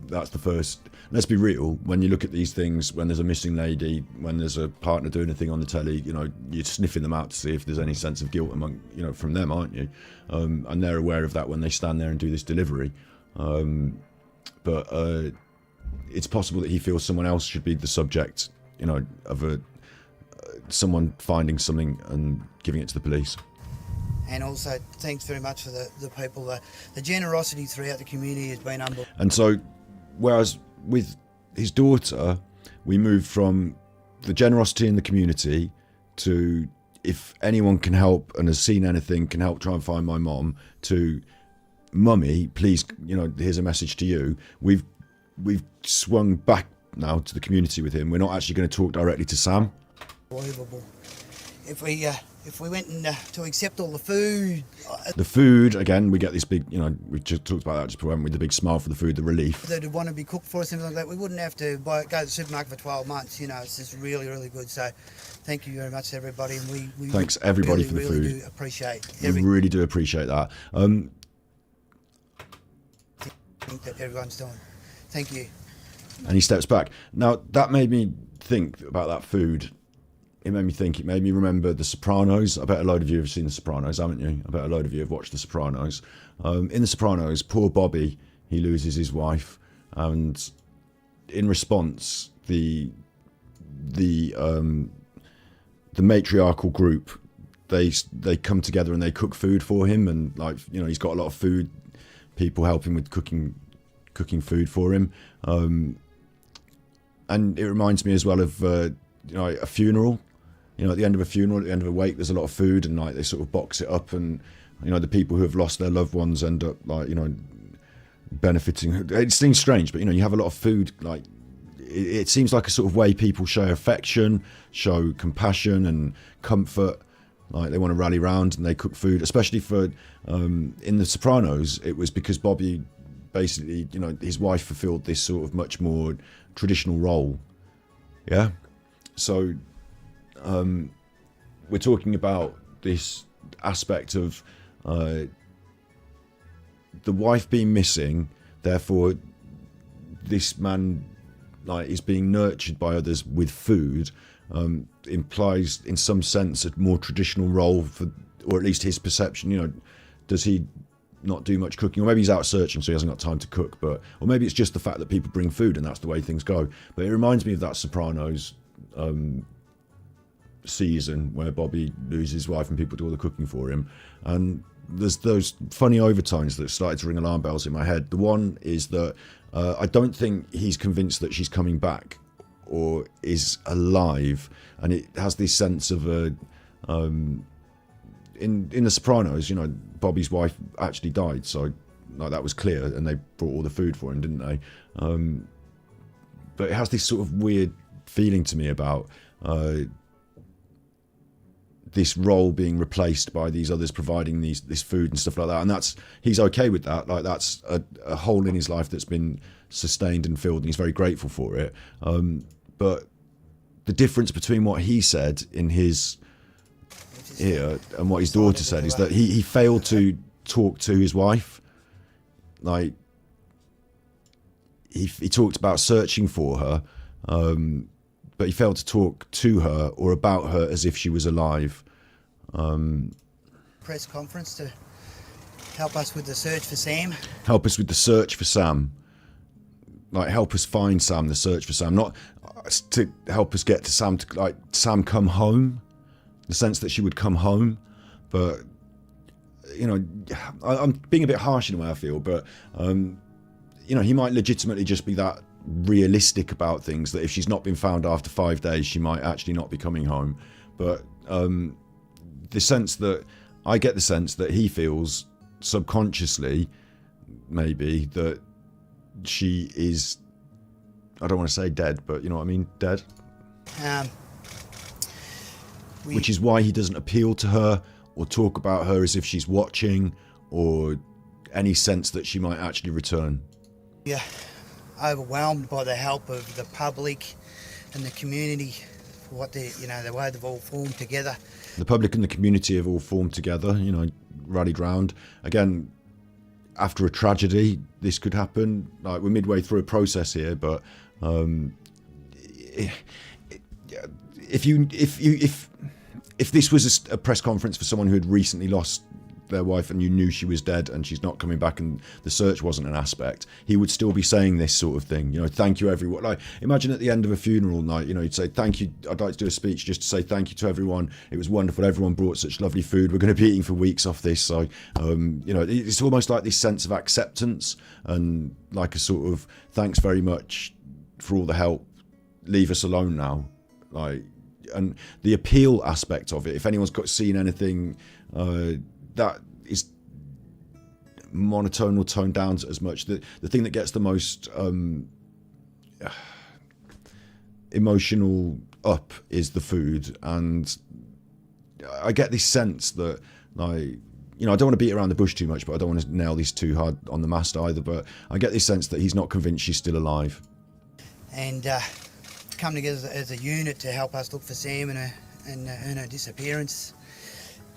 that's the first. Let's be real, when you look at these things, when there's a missing lady, when there's a partner doing a thing on the telly, you know, you're sniffing them out to see if there's any sense of guilt among, you know, from them, aren't you? And they're aware of that when they stand there and do this delivery. But it's possible that he feels someone else should be the subject, you know, of someone finding something and giving it to the police. And also, thanks very much for the people. The generosity throughout the community has been unbelievable. And so, whereas with his daughter, we moved from the generosity in the community to if anyone can help and has seen anything, can help try and find my mom, to mummy, please, you know, here's a message to you. We've swung back now to the community with him. We're not actually going to talk directly to Sam. Unbelievable. If we went and to accept all the food. The food, again, we get this big, you know, we just talked about that just before, with the big smile for the food, the relief. That would want to be cooked for us, something like that. We wouldn't have to go to the supermarket for 12 months. You know, it's just really, really good. So, thank you very much, everybody. And we Thanks everybody really, for the really food. Do appreciate. We really do appreciate that. Think that everyone's doing. Thank you. And he steps back. Now that made me think about that food. It made me remember The Sopranos. I bet a load of you have seen The Sopranos, haven't you? I bet a load of you have watched The Sopranos. In The Sopranos, poor Bobby, he loses his wife, and in response, the matriarchal group, they come together and they cook food for him, and like, you know, he's got a lot of food, people helping with cooking food for him, and it reminds me as well of you know, a funeral. You know, at the end of a funeral, at the end of a wake, there's a lot of food, and like they sort of box it up, and you know, the people who have lost their loved ones end up like, you know, benefiting. It seems strange, but you know, you have a lot of food. Like it seems like a sort of way people show affection, show compassion and comfort. Like they want to rally around and they cook food, especially for in The Sopranos. It was because Bobby basically, you know, his wife fulfilled this sort of much more traditional role. Yeah, so. We're talking about this aspect of the wife being missing, therefore this man like is being nurtured by others with food, implies in some sense a more traditional role for, or at least his perception, you know, does he not do much cooking, or maybe he's out searching so he hasn't got time to cook, but or maybe it's just the fact that people bring food and that's the way things go. But it reminds me of that Sopranos season where Bobby loses his wife and people do all the cooking for him, and there's those funny overtones that started to ring alarm bells in my head. The one is that I don't think he's convinced that she's coming back or is alive, and it has this sense of a in The Sopranos, you know, Bobby's wife actually died, so like that was clear, and they brought all the food for him, didn't they? But it has this sort of weird feeling to me about this role being replaced by these others providing this food and stuff like that, and he's okay with that. Like that's a hole in his life that's been sustained and filled, and he's very grateful for it. But the difference between what he said in his ear and what his daughter said is that he failed to talk to his wife. Like he talked about searching for her, but he failed to talk to her or about her as if she was alive. Press conference to help us with the search for Sam. Help us with the search for Sam. Like, help us find Sam, the search for Sam. Not to help us get to Sam, to like Sam come home. The sense that she would come home. But you know, I'm being a bit harsh in the way I feel, but you know, he might legitimately just be that realistic about things, that if she's not been found after 5 days, she might actually not be coming home. But the sense that I get the sense that he feels subconsciously, maybe, that she is, I don't want to say dead, but you know what I mean, dead. Which is why he doesn't appeal to her or talk about her as if she's watching, or any sense that she might actually return. Yeah, overwhelmed by the help of the public and the community for what they, you know, the way they've all formed together. The public and the community have all formed together, you know, rallied round. Again, after a tragedy, this could happen. Like, we're midway through a process here, but if this was a press conference for someone who had recently lost their wife and you knew she was dead and she's not coming back and the search wasn't an aspect, he would still be saying this sort of thing. You know, thank you everyone. Like, imagine at the end of a funeral night, you know, you'd say, thank you. I'd like to do a speech just to say thank you to everyone. It was wonderful. Everyone brought such lovely food. We're going to be eating for weeks off this. So, you know, it's almost like this sense of acceptance and like a sort of thanks very much for all the help. Leave us alone now. Like, and the appeal aspect of it, if anyone's seen anything that is monotone or toned down as much, the thing that gets the most emotional up is the food. And I get this sense that, like, you know, I don't want to beat around the bush too much, but I don't want to nail this too hard on the mast either, but I get this sense that he's not convinced she's still alive. And come together as a unit to help us look for Sam and her disappearance.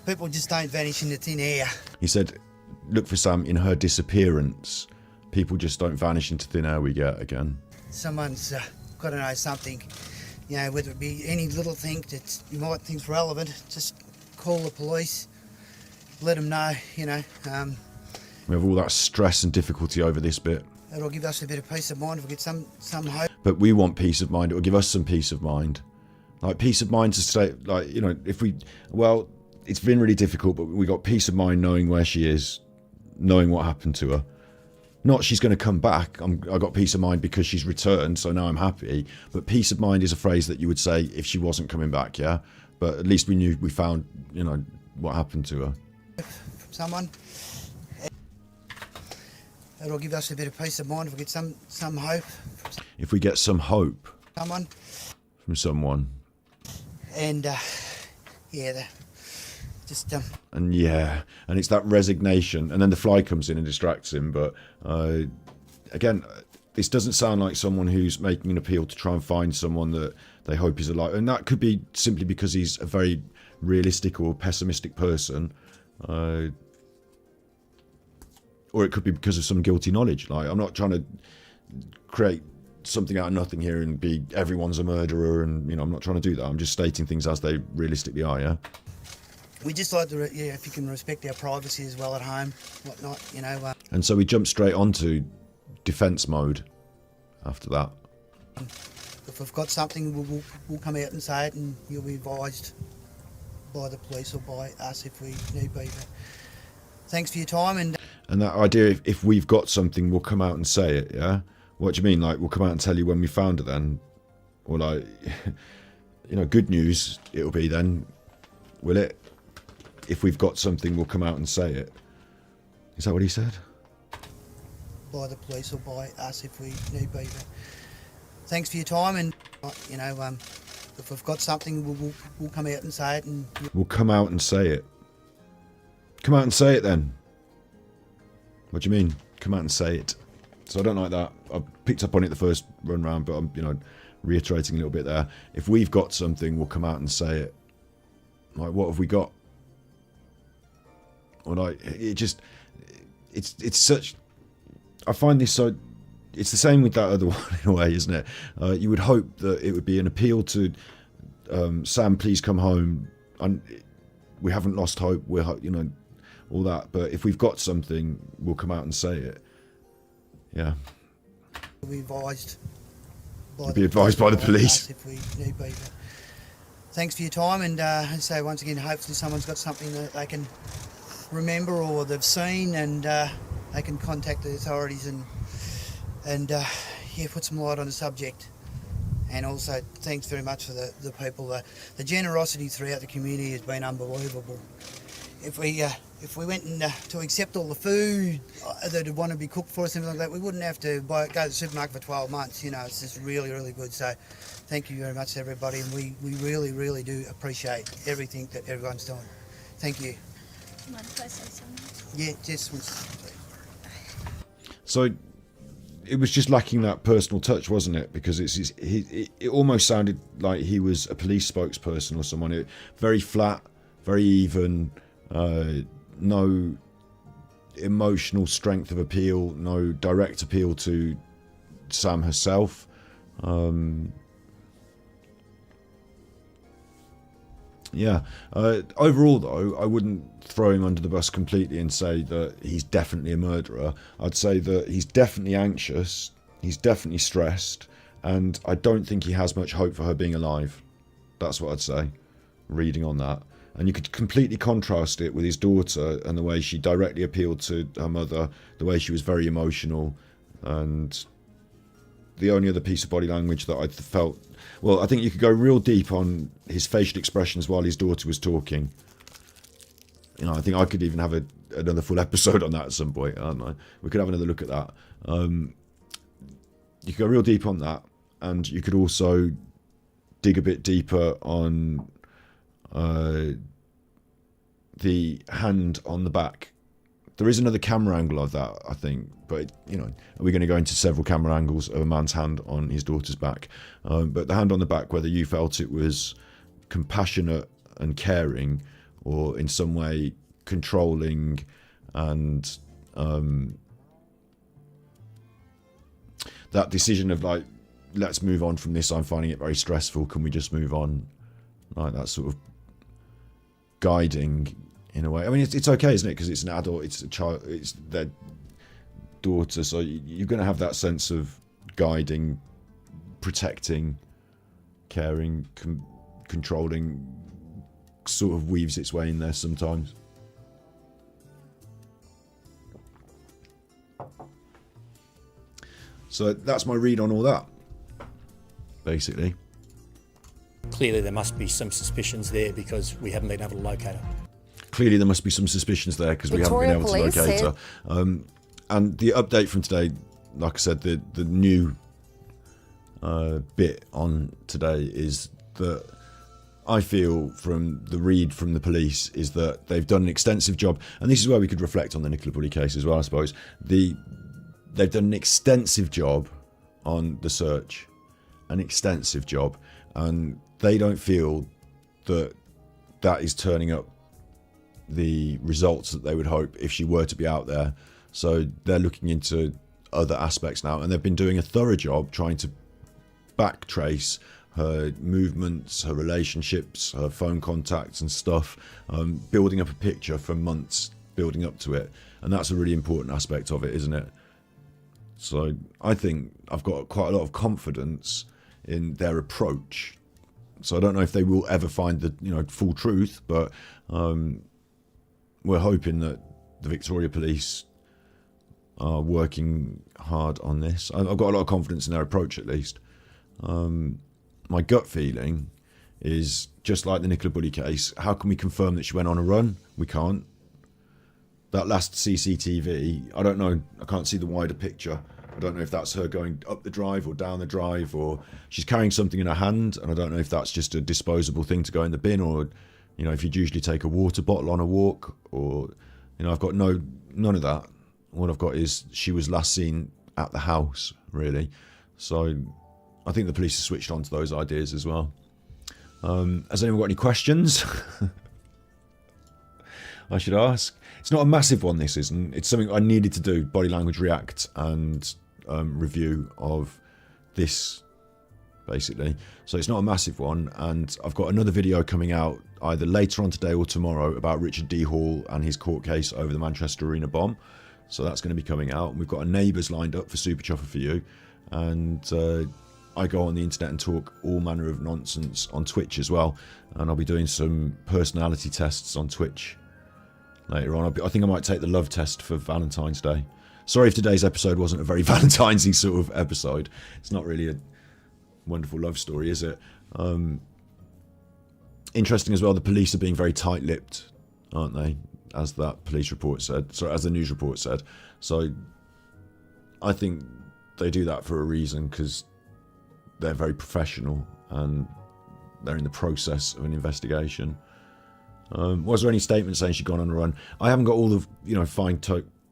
People just don't vanish into thin air. He said, look for Sam in her disappearance. People just don't vanish into thin air, we get again. Someone's got to know something, you know, whether it be any little thing that you might think's relevant, just call the police, let them know, you know. We have all that stress and difficulty over this bit. It'll give us a bit of peace of mind if we get some hope. But we want peace of mind. It will give us some peace of mind. Like, peace of mind to stay, like, you know, if we, well, it's been really difficult, but we got peace of mind knowing where she is, knowing what happened to her. Not she's going to come back. I got peace of mind because she's returned, so now I'm happy. But peace of mind is a phrase that you would say if she wasn't coming back, yeah? But at least we knew, we found, you know, what happened to her. Someone. It'll give us a bit of peace of mind if we get some hope. If we get some hope. Someone. From someone. And, yeah, just... And yeah, and it's that resignation. And then the fly comes in and distracts him. But, again, this doesn't sound like someone who's making an appeal to try and find someone that they hope is alive. And that could be simply because he's a very realistic or pessimistic person. Or it could be because of some guilty knowledge. Like, I'm not trying to create something out of nothing here and be everyone's a murderer, and, you know, I'm not trying to do that. I'm just stating things as they realistically are, yeah? We just like to, yeah, if you can respect our privacy as well at home, whatnot, you know. And so we jump straight onto defence mode after that. If we've got something, we'll come out and say it, and you'll be advised by the police or by us if we need be. But thanks for your time. And that idea, if we've got something, we'll come out and say it, yeah? What do you mean? Like, we'll come out and tell you when we found it then? Or like, you know, good news it'll be then, will it? If we've got something, we'll come out and say it. Is that what he said? By the police or by us if we need be. But thanks for your time, and, you know, if we've got something, we'll come out and say it. And we'll come out and say it. Come out and say it then. What do you mean? Come out and say it. So I don't like that. I picked up on it the first run round, but I'm, you know, reiterating a little bit there. If we've got something, we'll come out and say it. Like, what have we got? Or like, it just, it's such, I find this so, it's the same with that other one in a way, isn't it? You would hope that it would be an appeal to, Sam, please come home. We haven't lost hope. We're, you know, all that. But if we've got something, we'll come out and say it. Yeah. Be advised by the police. If we need be. Thanks for your time, and so once again, hopefully someone's got something that they can remember or they've seen, and they can contact the authorities and put some light on the subject. And also, thanks very much for the people. The generosity throughout the community has been unbelievable. If we went to accept all the food that would want to be cooked for us, and like that, we wouldn't have to go to the supermarket for 12 months. You know, it's just really, really good. So thank you very much to everybody, and we really, really do appreciate everything that everyone's doing. Thank you. Mind if I say something? Yeah, Jess. So it was just lacking that personal touch, wasn't it? Because it almost sounded like he was a police spokesperson or someone. Very flat, very even, no emotional strength of appeal, no direct appeal to Sam herself. Overall, though, I wouldn't throw him under the bus completely and say that he's definitely a murderer. I'd say that he's definitely anxious, he's definitely stressed, and I don't think he has much hope for her being alive. That's what I'd say, reading on that. And you could completely contrast it with his daughter and the way she directly appealed to her mother, the way she was very emotional, and the only other piece of body language that I felt... Well, I think you could go real deep on his facial expressions while his daughter was talking. You know, I think I could even have another full episode on that at some point. I don't know. We could have another look at that. You could go real deep on that, and you could also dig a bit deeper on the hand on the back. There is another camera angle of that, I think, but, you know, we're going to go into several camera angles of a man's hand on his daughter's back. But the hand on the back, whether you felt it was compassionate and caring, or in some way controlling and that decision of like, let's move on from this, I'm finding it very stressful, can we just move on? Like that sort of guiding in a way. I mean, it's okay, isn't it? Because it's an adult, it's a child, it's their daughter, so you're going to have that sense of guiding, protecting, caring, controlling, sort of weaves its way in there sometimes. So that's my read on all that, basically. Clearly there must be some suspicions there because we haven't been able to locate her. Clearly there must be some suspicions there because we haven't been able to locate her. And the update from today, like I said, the new bit on today is that I feel from the read from the police is that they've done an extensive job, and this is where we could reflect on the Nicola Bulley case as well, I suppose. They've done an extensive job on the search, an extensive job, and they don't feel that that is turning up the results that they would hope if she were to be out there. So they're looking into other aspects now, and they've been doing a thorough job trying to backtrace her movements, her relationships, her phone contacts and stuff, building up a picture for months, building up to it. And that's a really important aspect of it, isn't it? So I think I've got quite a lot of confidence in their approach. So I don't know if they will ever find the full truth, but we're hoping that the Victoria Police are working hard on this. I've got a lot of confidence in their approach, at least. My gut feeling is, just like the Nicola Bulley case, how can we confirm that she went on a run? We can't. That last CCTV, I don't know, I can't see the wider picture. I don't know if that's her going up the drive or down the drive, or she's carrying something in her hand, and I don't know if that's just a disposable thing to go in the bin, or, if you'd usually take a water bottle on a walk, or, I've got none of that. What I've got is she was last seen at the house, really. So I think the police have switched on to those ideas as well. Has anyone got any questions? I should ask. It's not a massive one, this isn't. It's something I needed to do, body language react and review of this, basically. So it's not a massive one, and I've got another video coming out either later on today or tomorrow about Richard D. Hall and his court case over the Manchester Arena bomb. So that's going to be coming out. And we've got a Neighbours lined up for Super Chuffer for you. And I go on the internet and talk all manner of nonsense on Twitch as well. And I'll be doing some personality tests on Twitch later on. I think I might take the love test for Valentine's Day. Sorry if today's episode wasn't a very Valentine's-y sort of episode. It's not really a wonderful love story, is it? Interesting as well, the police are being very tight-lipped, aren't they? As that police report said. Sorry, as the news report said. So I think they do that for a reason, because they're very professional and they're in the process of an investigation. Was there any statement saying she'd gone on a run? I haven't got all the fine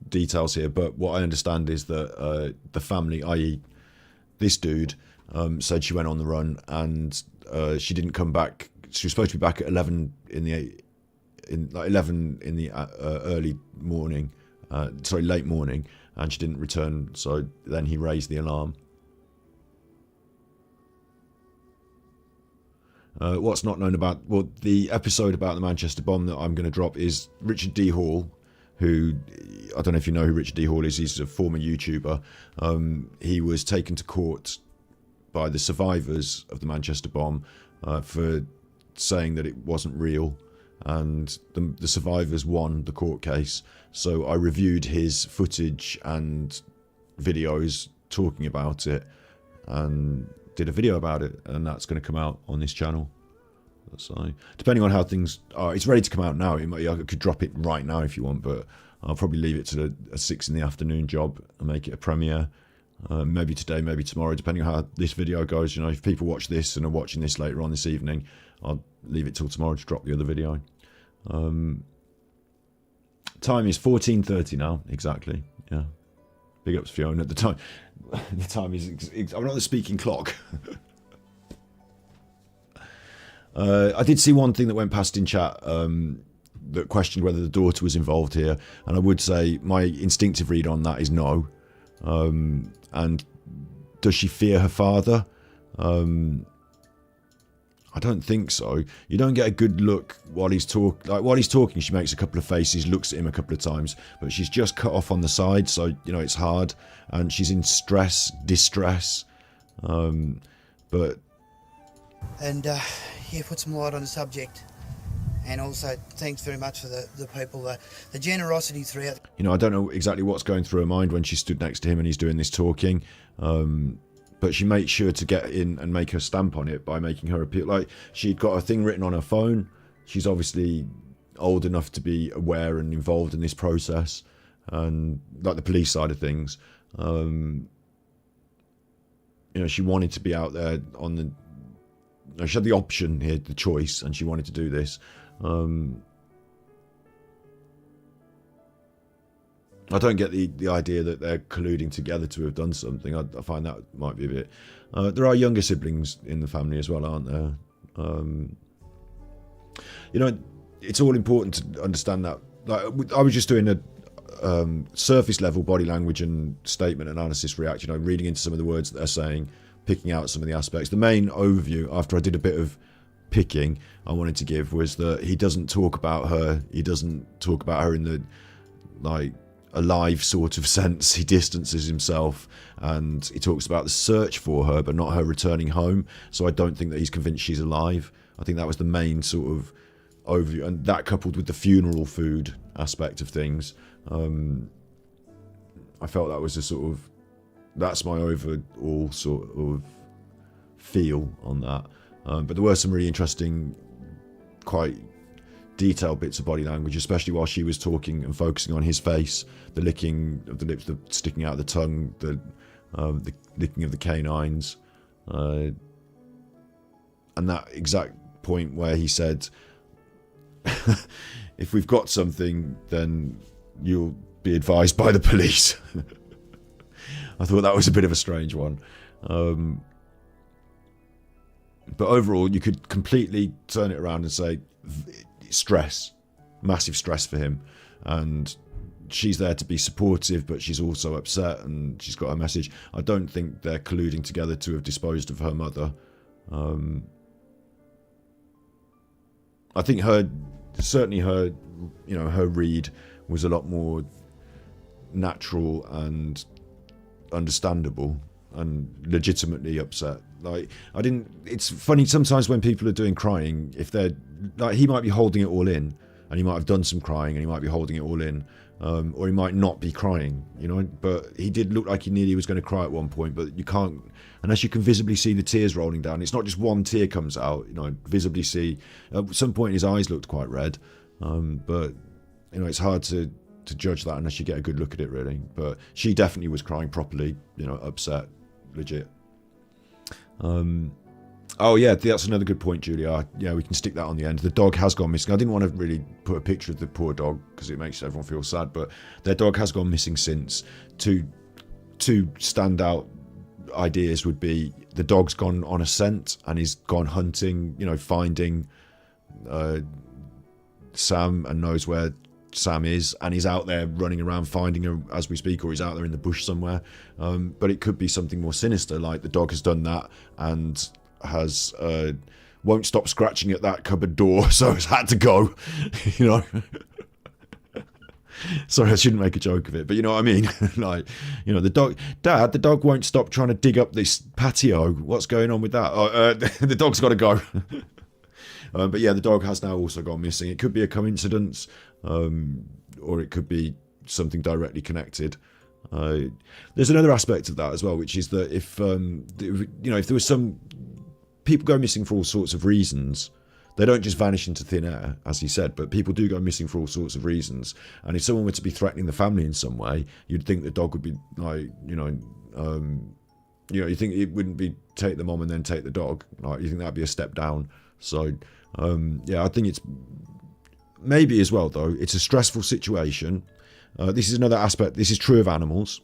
details here, but what I understand is that the family, i.e. this dude, said she went on the run and she didn't come back. She was supposed to be back at 11 in the early morning, late morning, and she didn't return. So then he raised the alarm. What's not known about, well, the episode about the Manchester bomb that I'm going to drop is Richard D. Hall, who, I don't know if you know who Richard D. Hall is, he's a former YouTuber. He was taken to court by the survivors of the Manchester bomb for saying that it wasn't real, and the survivors won the court case. So I reviewed his footage and videos talking about it and did a video about it, and that's going to come out on this channel. So depending on how things are, it's ready to come out now. I could drop it right now if you want, but I'll probably leave it to a 6 in the afternoon job and make it a premiere. Maybe today, maybe tomorrow, depending on how this video goes. If people watch this and are watching this later on this evening, I'll leave it till tomorrow to drop the other video. Time is 14:30 now, exactly. Yeah, big ups Fiona. At the time, the time is. I'm not the speaking clock. I did see one thing that went past in chat that questioned whether the daughter was involved here, and I would say my instinctive read on that is no. And does she fear her father? I don't think so. You don't get a good look while he's while he's talking. She makes a couple of faces, looks at him a couple of times, but she's just cut off on the side, so it's hard, and she's in distress. But put some light on the subject, and also thanks very much for the people, the generosity throughout. I don't know exactly what's going through her mind when she stood next to him and he's doing this talking. But she made sure to get in and make her stamp on it by making her appeal. Like, she'd got a thing written on her phone. She's obviously old enough to be aware and involved in this process, and like the police side of things. She wanted to be out there on the. She had the option here, the choice, and she wanted to do this. I don't get the idea that they're colluding together to have done something. I find that might be a bit. There are younger siblings in the family as well, aren't there? It's all important to understand that. Like, I was just doing a surface level body language and statement analysis reaction. Reading into some of the words that they're saying, picking out some of the aspects. The main overview, after I did a bit of picking, I wanted to give was that he doesn't talk about her. He doesn't talk about her in the alive sort of sense. He distances himself, and he talks about the search for her, but not her returning home. So I don't think that he's convinced she's alive. I think that was the main sort of overview, and that coupled with the funeral food aspect of things, I felt that was that's my overall sort of feel on that. But there were some really interesting, quite detailed bits of body language, especially while she was talking and focusing on his face, the licking of the lips, the sticking out of the tongue, the licking of the canines, and that exact point where he said, if we've got something, then you'll be advised by the police. I thought that was a bit of a strange one. But overall, you could completely turn it around and say stress, massive stress for him, and she's there to be supportive, but she's also upset, and she's got a message. I don't think they're colluding together to have disposed of her mother. I think her read was a lot more natural and understandable and legitimately upset. It's funny sometimes when people are doing crying, if they're he might be holding it all in, and he might have done some crying, and he might be holding it all in, or he might not be crying, you know. But he did look like he nearly was going to cry at one point, but you can't, unless you can visibly see the tears rolling down. It's not just one tear comes out, you know. Visibly see. At some point, his eyes looked quite red, but you know, it's hard to judge that unless you get a good look at it, really. But she definitely was crying properly, you know, upset, legit. Oh yeah, that's another good point, Julia. Yeah, we can stick that on the end. The dog has gone missing. I didn't want to really put a picture of the poor dog because it makes everyone feel sad, but their dog has gone missing since. Two standout ideas would be the dog's gone on a scent and he's gone hunting, you know, finding Sam and knows where Sam is, and he's out there running around finding her as we speak, or he's out there in the bush somewhere. But it could be something more sinister, like the dog has done that and has won't stop scratching at that cupboard door, so has had to go. You know. Sorry, I shouldn't make a joke of it, but you know what I mean. Like, you know, the dog won't stop trying to dig up this patio. What's going on with that? The dog's got to go. But yeah, the dog has now also gone missing. It could be a coincidence, or it could be something directly connected. There's another aspect of that as well, which is that if you know, if there was some people go missing for all sorts of reasons, they don't just vanish into thin air, as he said, but people do go missing for all sorts of reasons. And if someone were to be threatening the family in some way, you'd think the dog would be like, you think it wouldn't be take the mom and then take the dog. Like, you think that'd be a step down. So, yeah, I think it's maybe as well, though, it's a stressful situation. This is another aspect. This is true of animals.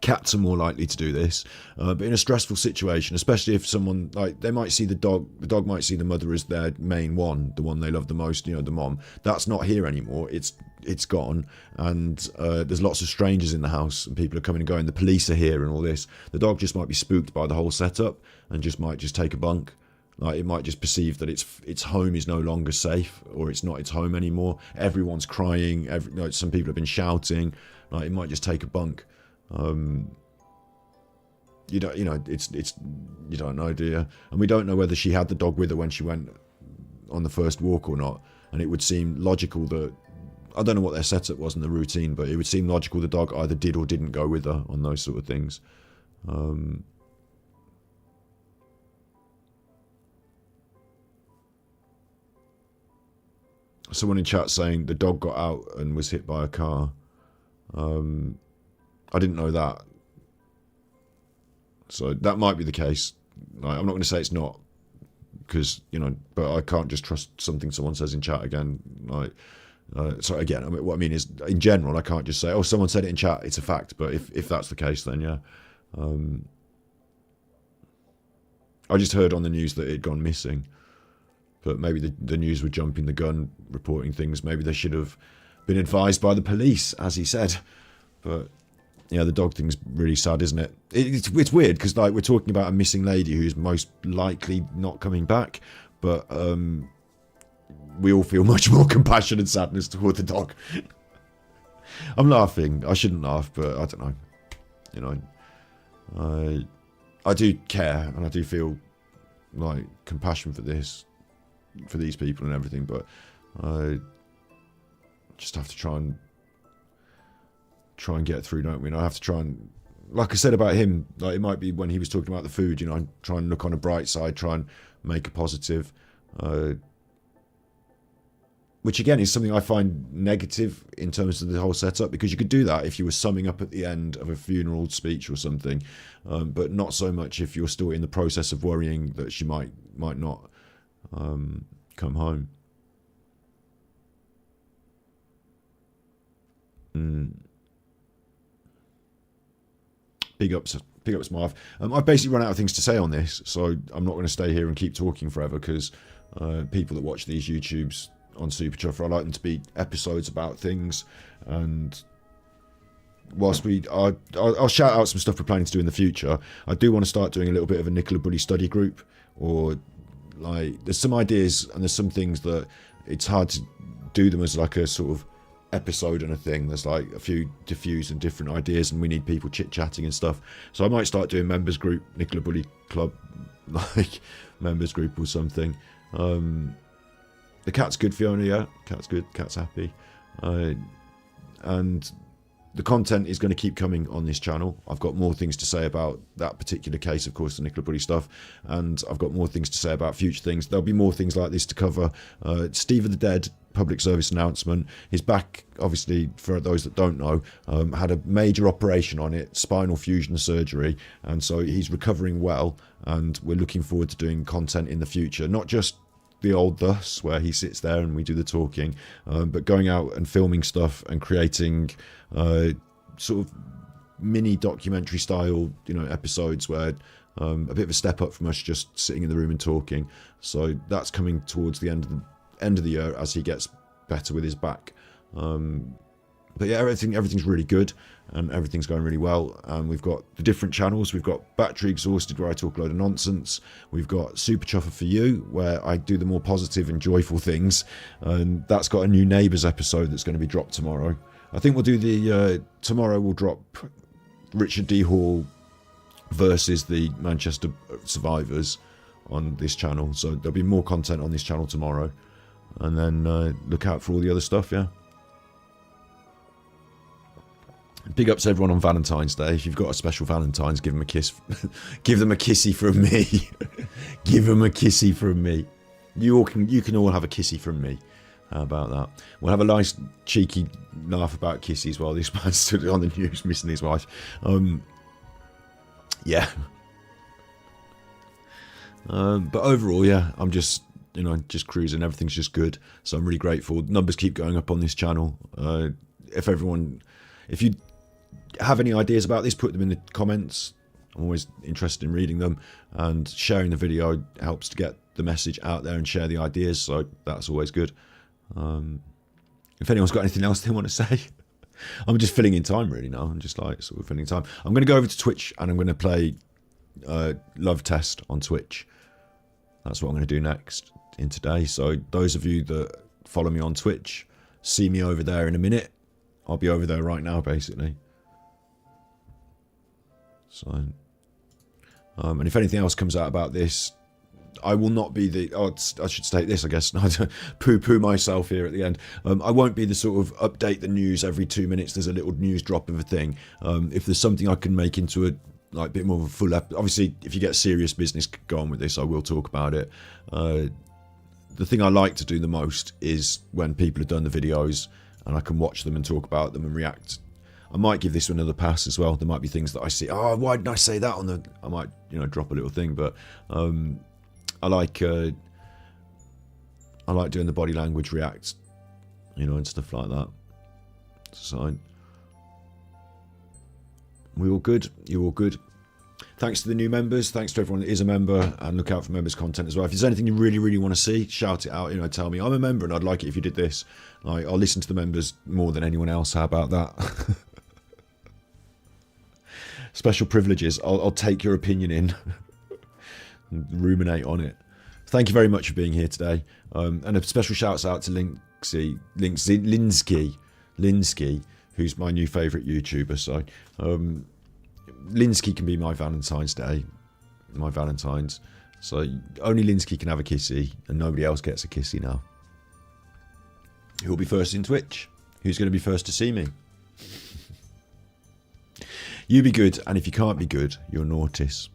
Cats are more likely to do this, but in a stressful situation, especially if someone, like, they might see the dog might see the mother as their main one, the one they love the most, you know, the mom. That's not here anymore. It's gone, and there's lots of strangers in the house, and people are coming and going. The police are here and all this. The dog just might be spooked by the whole setup and might just take a bunk. Like, it might just perceive that its home is no longer safe, or it's not its home anymore. Everyone's crying. Some people have been shouting. Like, it might just take a bunk. You don't know, do you? And we don't know whether she had the dog with her when she went on the first walk or not. And it would seem logical that, I don't know what their setup was in the routine, but it would seem logical the dog either did or didn't go with her on those sort of things. Someone in chat saying the dog got out and was hit by a car. I didn't know that. So that might be the case. Like, I'm not going to say it's not, because, you know, but I can't just trust something someone says in chat again. Like, so again, what I mean is, in general, I can't just say, oh, someone said it in chat, it's a fact. But if that's the case, then yeah. I just heard on the news that it had gone missing. But maybe the news were jumping the gun, reporting things. Maybe they should have been advised by the police, as he said. But yeah, the dog thing's really sad, isn't it? It's weird because, like, we're talking about a missing lady who's most likely not coming back, but we all feel much more compassion and sadness toward the dog. I'm laughing. I shouldn't laugh, but I don't know. You know, I do care and I do feel like compassion for these people and everything, but I just have to try and get through, don't we? And I have to try and, like I said about him, like, it might be when he was talking about the food, you know, I try and look on a bright side, try and make a positive, which again is something I find negative in terms of the whole setup, because you could do that if you were summing up at the end of a funeral speech or something, but not so much if you're still in the process of worrying that she might not come home. Big ups, Marv. I've basically run out of things to say on this, so I'm not going to stay here and keep talking forever, because people that watch these YouTubes on Super Chuffer, I like them to be episodes about things. And whilst I'll shout out some stuff we're planning to do in the future, I do want to start doing a little bit of a Nicola Bulley study group, or, like, there's some ideas and there's some things that it's hard to do them as like a sort of episode and a thing. There's like a few diffuse and different ideas, and we need people chit-chatting and stuff. So I might start doing members group, Nicola Bulley Club, like members group or something. the cat's good, Fiona. Yeah, cat's good. Cat's happy. And the content is going to keep coming on this channel. I've got more things to say about that particular case, of course, the Nicola Bulley stuff, and I've got more things to say about future things. There'll be more things like this to cover. Steve of the Dead public service announcement. His back, obviously, for those that don't know, had a major operation on it, spinal fusion surgery, and so he's recovering well, and we're looking forward to doing content in the future, not just the old Thus, where he sits there and we do the talking, but going out and filming stuff and creating sort of mini documentary style, episodes where a bit of a step up from us just sitting in the room and talking. So that's coming towards the end of the year as he gets better with his back. But yeah, everything's really good and everything's going really well. And we've got the different channels. We've got Battery Exhausted, where I talk a load of nonsense. We've got Super Chuffer for You, where I do the more positive and joyful things. And that's got a new Neighbours episode that's going to be dropped tomorrow. I think we'll do tomorrow we'll drop Richard D. Hall versus the Manchester survivors on this channel. So there'll be more content on this channel tomorrow. And then look out for all the other stuff, yeah. Big ups everyone on Valentine's Day. If you've got a special Valentine's, give them a kiss. Give them a kissy from me. Give them a kissy from me. You can all have a kissy from me. How about that? We'll have a nice cheeky laugh about kissies while this man stood on the news missing his wife. Yeah. But overall, yeah, I'm just cruising. Everything's just good. So I'm really grateful. Numbers keep going up on this channel. If you have any ideas about this, put them in the comments. I'm always interested in reading them, and sharing the video helps to get the message out there and share the ideas, so that's always good. If anyone's got anything else they want to say, I'm just filling in time really now. I'm just like sort of filling time. I'm going to go over to Twitch and I'm going to play Love Test on Twitch. That's what I'm going to do next in today. So those of you that follow me on Twitch, see me over there in a minute. I'll be over there right now, basically. So, and if anything else comes out about this, I will not be the... Oh, I should state this, I guess. Poo-poo myself here at the end. I won't be the sort of update the news every 2 minutes. There's a little news drop of a thing. If there's something I can make into a bit more of a full... Obviously, if you get serious business go on with this, I will talk about it. The thing I like to do the most is when people have done the videos and I can watch them and talk about them and react. I might give this another pass as well. There might be things that I see. Oh, why didn't I say that on the... I might, drop a little thing, but... I like doing the body language react, and stuff like that. So, we all good? You all good? Thanks to the new members. Thanks to everyone that is a member, and look out for members' content as well. If there's anything you really, really want to see, shout it out. Tell me I'm a member and I'd like it if you did this. I'll listen to the members more than anyone else. How about that? Special privileges. I'll take your opinion in. Ruminate on it. Thank you very much for being here today, and a special shouts out to Linsky, who's my new favourite YouTuber. So Linsky can be my Valentine's Day, my Valentine's. So only Linsky can have a kissy, and nobody else gets a kissy now. Who'll be first in Twitch? Who's going to be first to see me? You be good, and if you can't be good, you're naughtis.